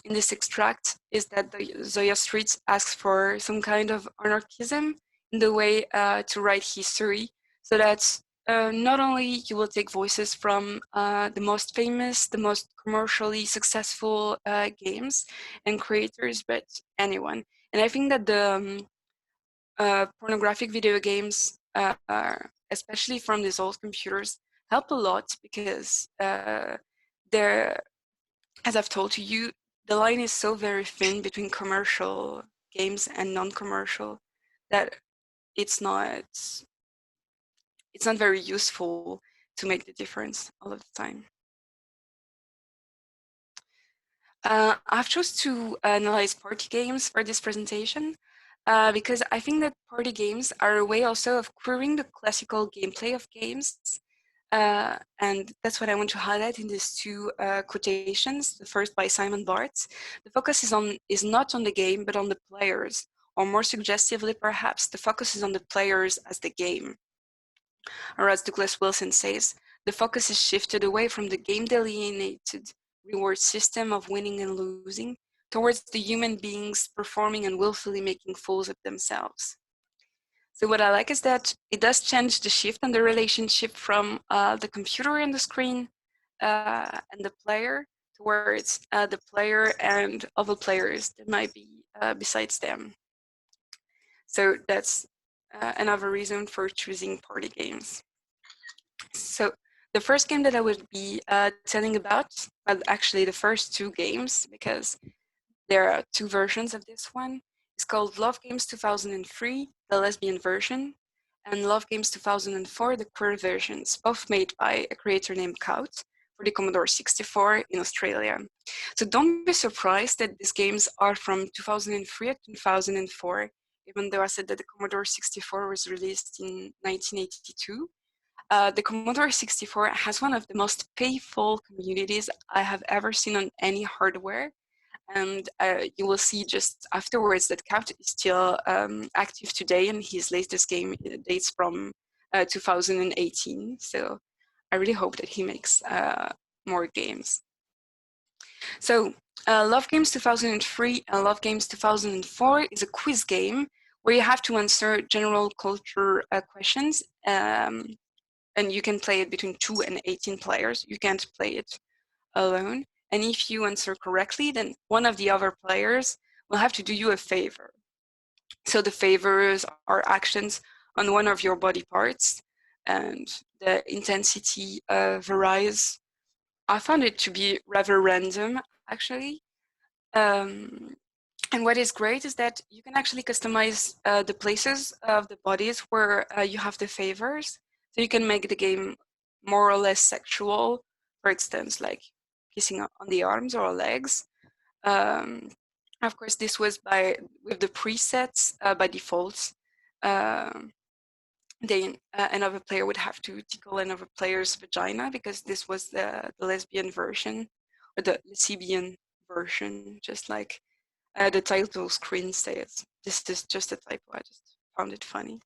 in this extract is that Zoya Street asks for some kind of anarchism in the way to write history, so that not only you will take voices from the most famous, the most commercially successful games and creators, but anyone. And I think that the pornographic video games, especially from these old computers, help a lot because they're, as I've told you, the line is so very thin between commercial games and non-commercial that it's not very useful to make the difference all of the time. I've chosen to analyze party games for this presentation because I think that party games are a way also of queering the classical gameplay of games. And that's what I want to highlight in these two quotations. The first by Simon Barthes. The focus is not on the game, but on the players, or more suggestively, perhaps, the focus is on the players as the game. Or as Douglas Wilson says, the focus is shifted away from the game-delineated reward system of winning and losing towards the human beings performing and willfully making fools of themselves. So what I like is that it does change the shift in the relationship from the computer and the screen and the player towards the player and other players that might be besides them. So that's another reason for choosing party games. So the first game that I would be telling about, well, actually the first two games, because there are two versions of this one. It's called Love Games 2003, the lesbian version, and Love Games 2004, the queer versions, both made by a creator named Kaut for the Commodore 64 in Australia. So don't be surprised that these games are from 2003 to 2004, even though I said that the Commodore 64 was released in 1982. The Commodore 64 has one of the most playful communities I have ever seen on any hardware. And you will see just afterwards that Kaut is still active today, and his latest game dates from 2018. So I really hope that he makes more games. So Love Games 2003 and Love Games 2004 is a quiz game where you have to answer general culture questions. And you can play it between 2 and 18 players. You can't play it alone. And if you answer correctly, then one of the other players will have to do you a favor. So the favors are actions on one of your body parts, and the intensity varies. I found it to be rather random, actually. And what is great is that you can actually customize the places of the bodies where you have the favors. So you can make the game more or less sexual, for instance, like kissing on the arms or legs. Of course, this was with the presets by default. Then another player would have to tickle another player's vagina because this was the lesbian version, or the lesbian version, just like the title screen says. This is just a typo. I just found it funny.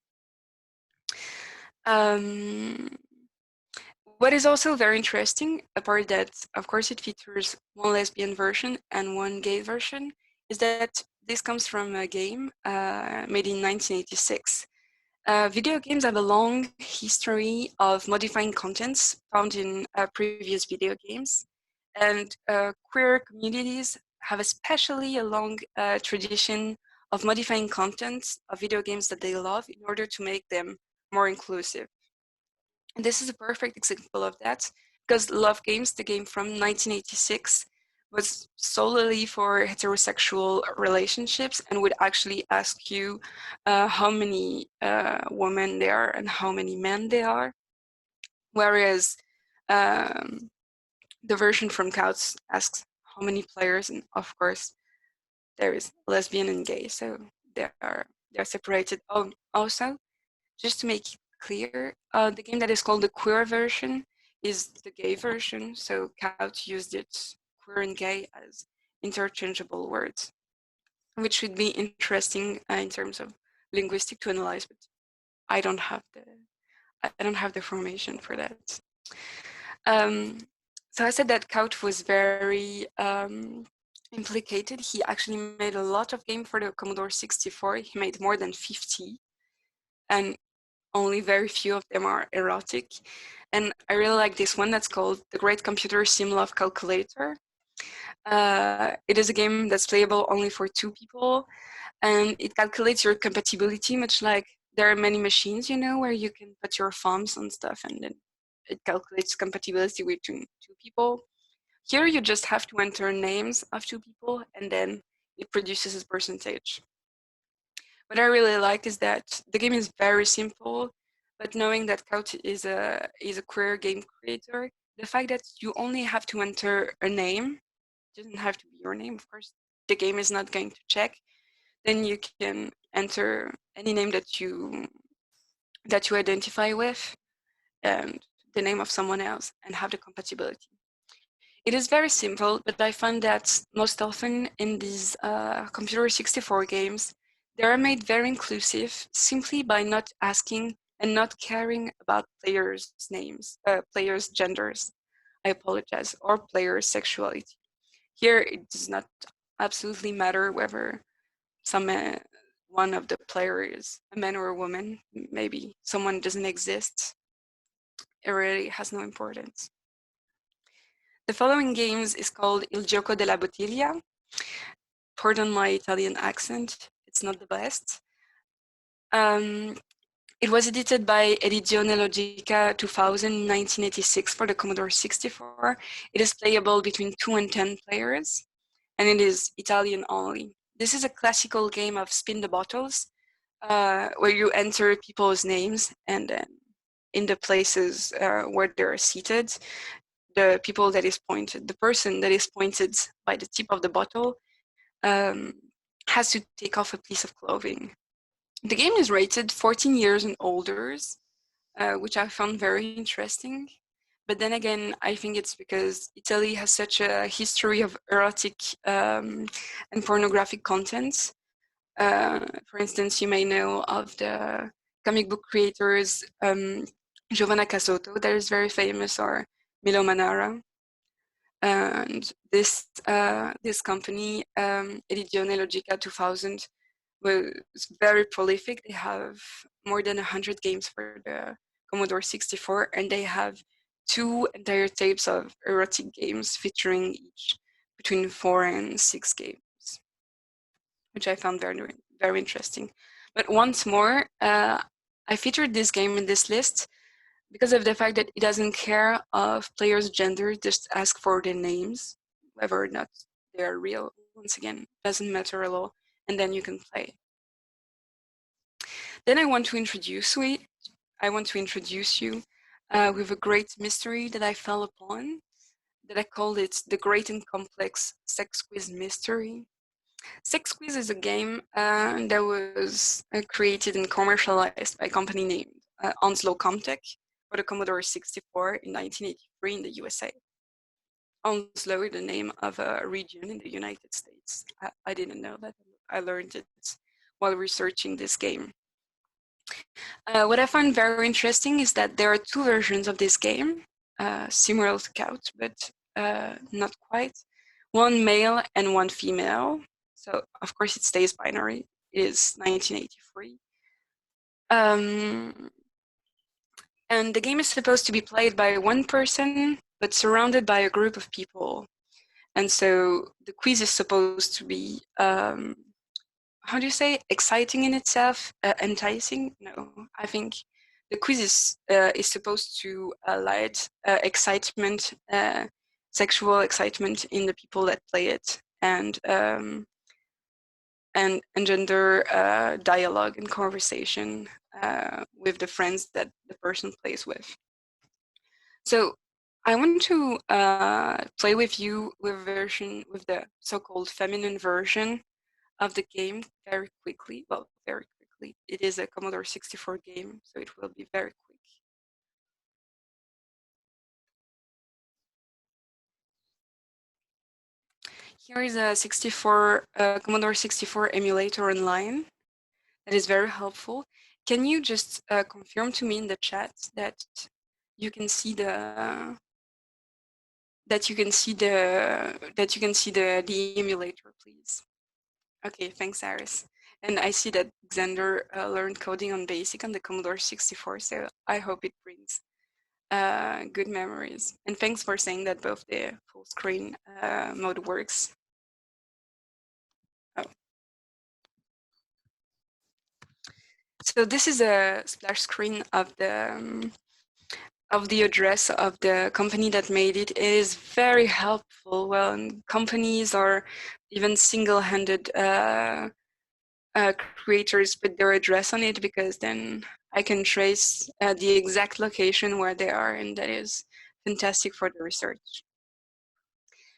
What is also very interesting, apart that, of course, it features one lesbian version and one gay version, is that this comes from a game made in 1986. Video games have a long history of modifying contents found in previous video games, and queer communities have especially a long tradition of modifying content of video games that they love in order to make them more inclusive. And this is a perfect example of that, because Love Games, the game from 1986, was solely for heterosexual relationships and would actually ask you how many women there are and how many men there are. Whereas the version from Couch asks how many players, and of course there is lesbian and gay, so they're separated. Oh, also, just to make it clear, the game that is called the queer version is the gay version, so Couch used its queer and gay as interchangeable words, which would be interesting in terms of linguistic to analyze, but I don't have the formation for that. So I said that Couch was very implicated. He actually made a lot of games for the Commodore 64. He made more than 50, and only very few of them are erotic. And I really like this one that's called The Great Computer Sim Love Calculator. It is a game that's playable only for 2 people, and it calculates your compatibility, much like there are many machines, you know, where you can put your thumbs on stuff and then it calculates compatibility between 2 people. Here you just have to enter names of 2 people and then it produces a percentage. What I really like is that the game is very simple, but knowing that Couch is a queer game creator, the fact that you only have to enter a name, doesn't have to be your name, of course, the game is not going to check, then you can enter any name that you identify with and the name of someone else and have the compatibility. It is very simple, but I find that most often in these Computer 64 games, they are made very inclusive simply by not asking and not caring about players' names, players' genders, I apologize, or players' sexuality. Here, it does not absolutely matter whether one of the players is a man or a woman, maybe someone doesn't exist. It really has no importance. The following games is called Il Gioco della Botelia. Pardon my Italian accent, it's not the best. It was edited by Edizione Logica 2000 in 1986 for the Commodore 64. It is playable between 2 and 10 players, and it is Italian only. This is a classical game of spin the bottles, where you enter people's names and then in the places where they're seated, the person that is pointed by the tip of the bottle has to take off a piece of clothing. The game is rated 14 years and older, which I found very interesting. But then again, I think it's because Italy has such a history of erotic and pornographic content. For instance, you may know of the comic book creators Giovanna Cassotto, that is very famous, or Milo Manara. And this company, Edizione Logica 2000, was very prolific. They have more than 100 games for the Commodore 64, and they have 2 entire tapes of erotic games featuring each between 4 and 6 games, which I found very, very interesting. But once more, I featured this game in this list because of the fact that it doesn't care of players' gender, just ask for their names, whether or not they are real. Once again, doesn't matter at all, and then you can play. Then I want to introduce you with a great mystery that I fell upon, that I called it the Great and Complex Sex Quiz Mystery. Sex Quiz is a game that was created and commercialized by a company named Onslow Comtech for the Commodore 64 in 1983 in the USA. Onslow is the name of a region in the United States. I didn't know that. I learned it while researching this game. What I find very interesting is that there are 2 versions of this game. similar to couch, but not quite. One male and one female. So of course it stays binary. It is 1983. And the game is supposed to be played by one person, but surrounded by a group of people. And so the quiz is supposed to be, how do you say, exciting in itself, enticing? No, I think the quiz is supposed to light excitement, sexual excitement in the people that play it, and engender dialogue and conversation with the friends that the person plays with. So I want to play with you with the so-called feminine version of the game very quickly. Well, very quickly. It is a Commodore 64 game, so it will be very quick. Here is a Commodore 64 emulator online that is very helpful. Can you just confirm to me in the chat that you can see the the emulator, please? Okay, thanks, Aris. And I see that Xander learned coding on BASIC on the Commodore 64, so I hope it brings good memories. And thanks for saying that both the full screen mode works. Oh. So this is a splash screen of the address of the company that made it. It is very helpful when companies or even single-handed creators put their address on it, because then I can trace the exact location where they are, and that is fantastic for the research.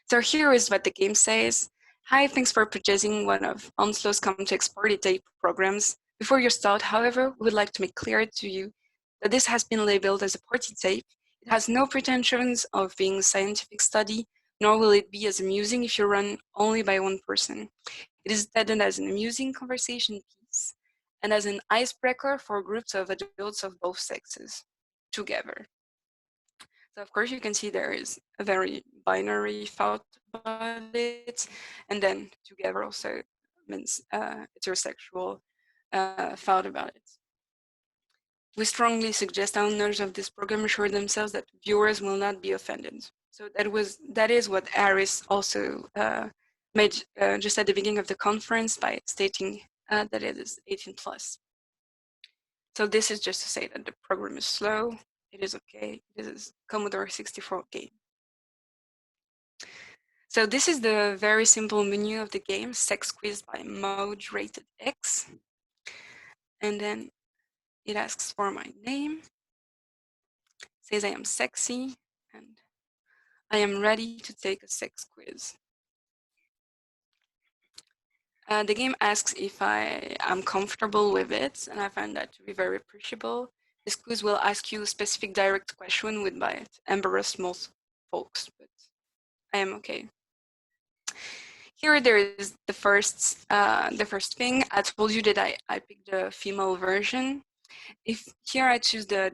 So here is what the game says. Hi, thanks for purchasing one of Onslow's Complex Party Tape programs. Before you start, however, we would like to make clear to you that this has been labeled as a party tape. It has no pretensions of being a scientific study, nor will it be as amusing if you run only by one person. It is intended as an amusing conversation piece and as an icebreaker for groups of adults of both sexes together. So of course you can see there is a very binary thought about it, and then together also means heterosexual thought about it. We strongly suggest owners of this program assure themselves that viewers will not be offended. So that is what Aris also made just at the beginning of the conference by stating that it is 18 plus. So this is just to say that the program is slow, it is okay, this is Commodore 64 game. So this is the very simple menu of the game, sex quiz by mode rated X. And then it asks for my name, says I am sexy, and I am ready to take a sex quiz. The game asks if I am comfortable with it, and I find that to be very appreciable. This quiz will ask you a specific direct question which might embarrass most folks, but I am okay. Here there is the first thing. I told you that I picked the female version. If here I choose to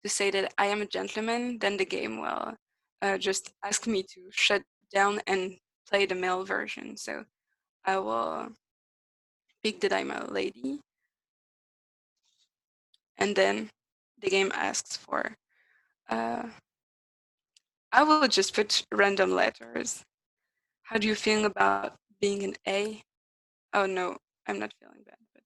say that I am a gentleman, then the game will just ask me to shut down and play the male version. So I will pick that I'm a lady, and then the game asks for, I will just put random letters. How do you feel about being an A? Oh no, I'm not feeling bad, but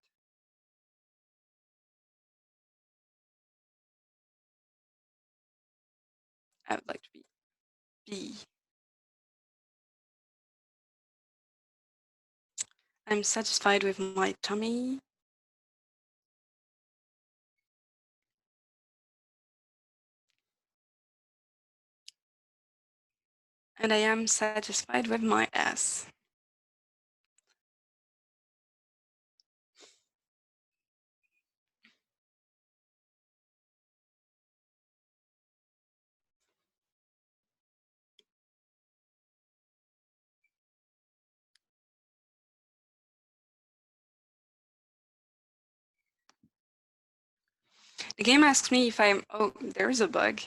I would like to be B. I'm satisfied with my tummy. And I am satisfied with my ass. The game asks me if I'm, oh, there's a bug.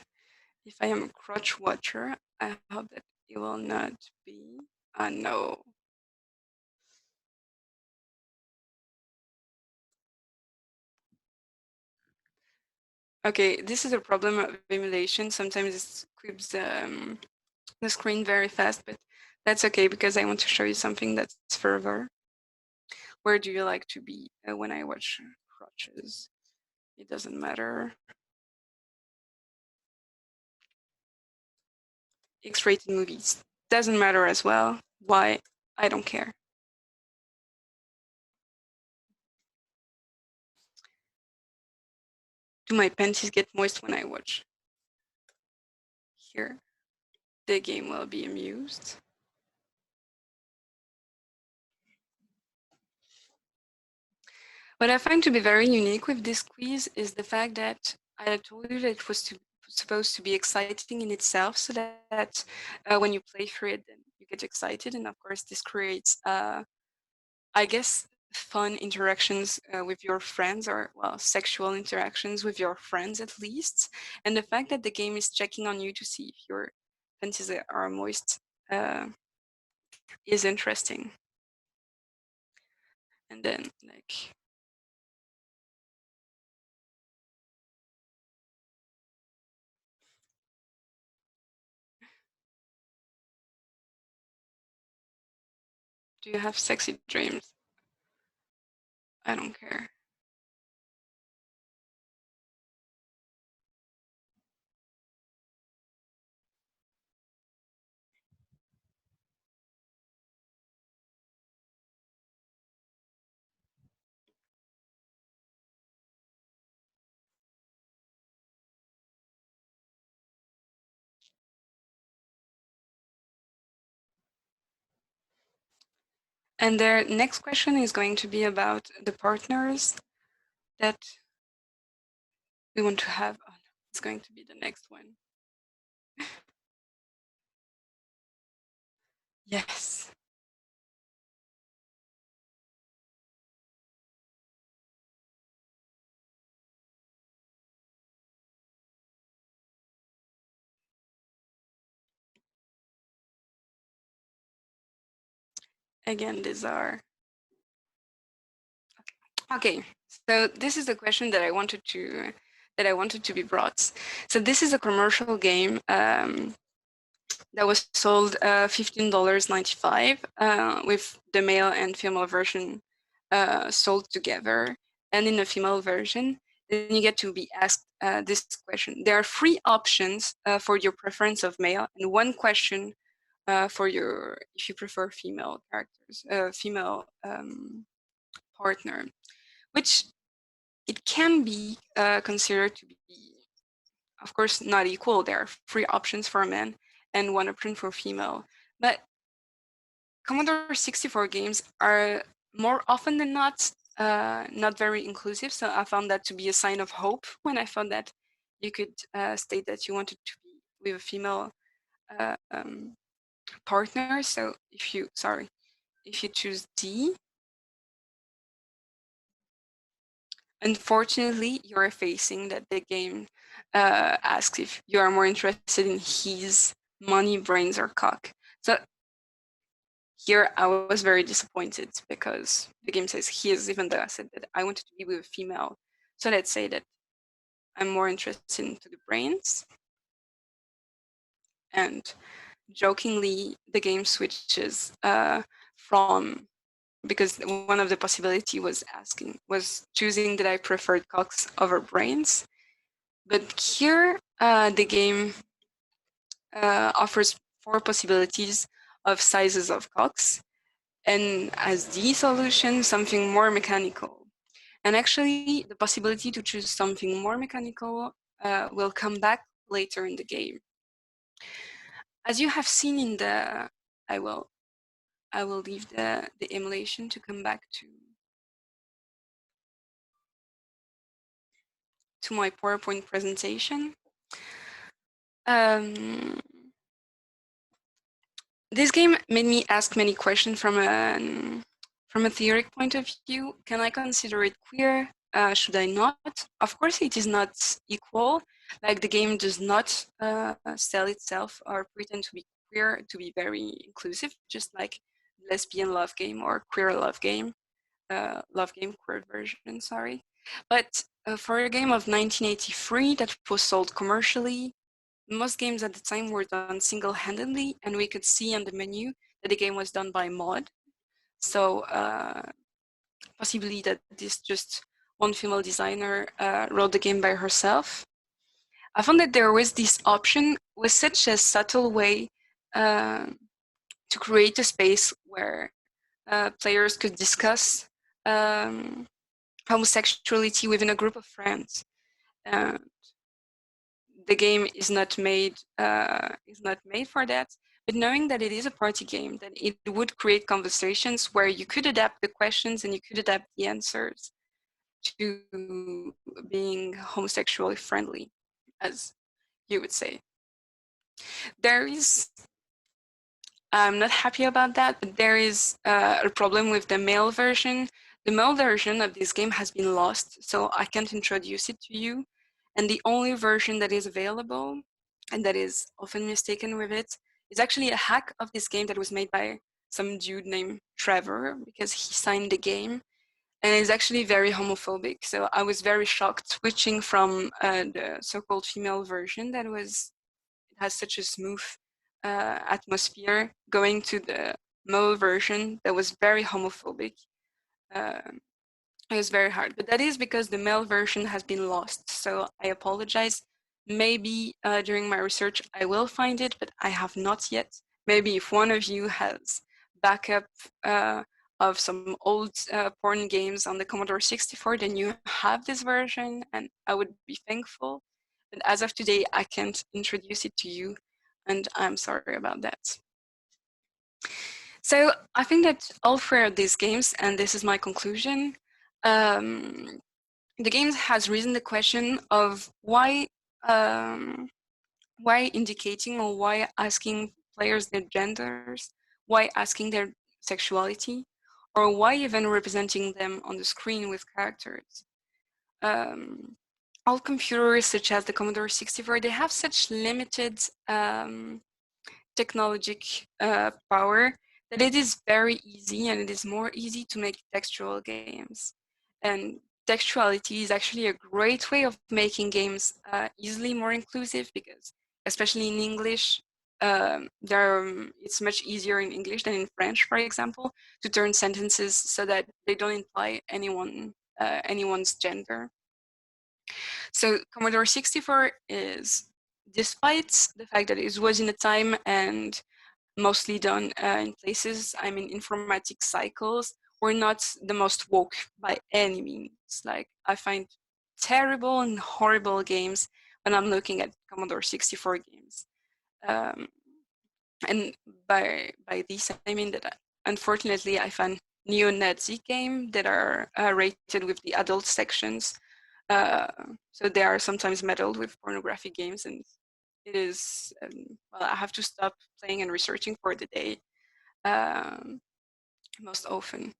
If I am a crotch watcher, I hope that it will not be. No. Okay, this is a problem of emulation. Sometimes it clips the screen very fast, but that's okay because I want to show you something that's further. Where do you like to be when I watch crotches? It doesn't matter. X-rated movies doesn't matter as well. Why? I don't care. Do my panties get moist when I watch? Here, the game will be amused. What I find to be very unique with this quiz is the fact that I told you that it was supposed to be exciting in itself, so that when you play through it, then you get excited. And of course, this creates, I guess, fun interactions with your friends, or well, sexual interactions with your friends at least. And the fact that the game is checking on you to see if your panties are moist is interesting. And then, like, do you have sexy dreams? I don't care. And their next question is going to be about the partners that we want to have. Oh, no, it's going to be the next one. Yes. Again, these are okay. So this is the question that I wanted to be brought. So this is a commercial game that was sold $15.95 with the male and female version sold together. And in the female version, then you get to be asked this question. There are 3 options for your preference of male, and 1 question for your, if you prefer female characters, female partner, which it can be considered to be, of course, not equal. There are 3 options for men and 1 option for female. But Commodore 64 games are more often than not very inclusive. So I found that to be a sign of hope when I found that you could state that you wanted to be with a female partner. So if you choose D, unfortunately, you're facing that the game asks if you are more interested in his money, brains, or cock. So here I was very disappointed because the game says his, even though I said that I wanted to be with a female. So let's say that I'm more interested into the brains. And jokingly, the game switches from, because one of the possibility was choosing that I preferred cocks over brains. But here, the game offers 4 possibilities of sizes of cocks, and as the solution, something more mechanical. And actually, the possibility to choose something more mechanical will come back later in the game. As you have seen in the, I will leave the emulation to come back to my PowerPoint presentation. This game made me ask many questions from a theoretic point of view. Can I consider it queer? should I not? Of course, it is not equal. Like the game does not sell itself or pretend to be queer, to be very inclusive, just like lesbian love game or queer love game, queer version, sorry. But for a game of 1983 that was sold commercially, most games at the time were done single-handedly, and we could see on the menu that the game was done by mod. So possibly that this just one female designer wrote the game by herself. I found that there was this option with such a subtle way to create a space where players could discuss homosexuality within a group of friends. The game is not made for that, but knowing that it is a party game, that it would create conversations where you could adapt the questions and you could adapt the answers to being homosexually friendly, as you would say. There is, I'm not happy about that, but there is a problem with the male version. The male version of this game has been lost, so I can't introduce it to you. And the only version that is available, and that is often mistaken with it, is actually a hack of this game that was made by some dude named Trevor, because he signed the game. And it's actually very homophobic. So I was very shocked switching from the so-called female version that has such a smooth atmosphere, going to the male version that was very homophobic. It was very hard, but that is because the male version has been lost. So I apologize. Maybe during my research I will find it, but I have not yet. Maybe if one of you has backup of some old porn games on the Commodore 64, then you have this version, and I would be thankful. But as of today, I can't introduce it to you, and I'm sorry about that. So I think that all three of these games, and this is my conclusion, the game has risen the question of why indicating or why asking players their genders, why asking their sexuality, or why even representing them on the screen with characters. All computers such as the Commodore 64, they have such limited technologic power that it is very easy, and it is more easy to make textual games. And textuality is actually a great way of making games easily more inclusive, because especially in English, it's much easier in English than in French, for example, to turn sentences so that they don't imply anyone's gender. So Commodore 64 is, despite the fact that it was in a time and mostly done in places, I mean, informatics cycles, were not the most woke by any means. Like, I find terrible and horrible games when I'm looking at Commodore 64 games. And by this, I mean that unfortunately I find neo-Nazi games that are rated with the adult sections. So they are sometimes meddled with pornographic games, and it is, well, I have to stop playing and researching for the day most often.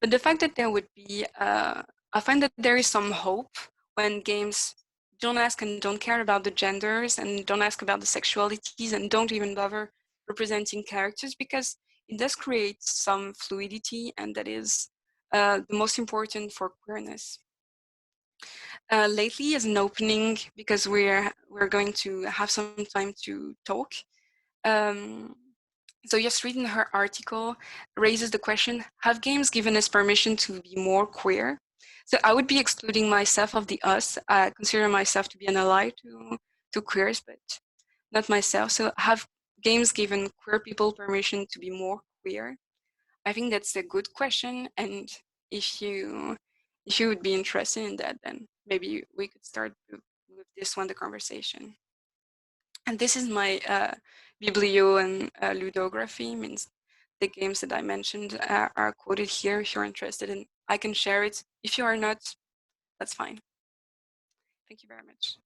But the fact that there would be, I find that there is some hope when games don't ask and don't care about the genders and don't ask about the sexualities and don't even bother representing characters, because it does create some fluidity, and that is the most important for queerness. Lately, as an opening, because we're going to have some time to talk, so just reading her article raises the question, have games given us permission to be more queer? So I would be excluding myself of the us. I consider myself to be an ally to queers, but not myself. So have games given queer people permission to be more queer? I think that's a good question, and if you would be interested in that, then maybe we could start with this one, the conversation. And this is my biblio and ludography, means the games that I mentioned are quoted here if you're interested, and I can share it. If you are not, that's fine. Thank you very much.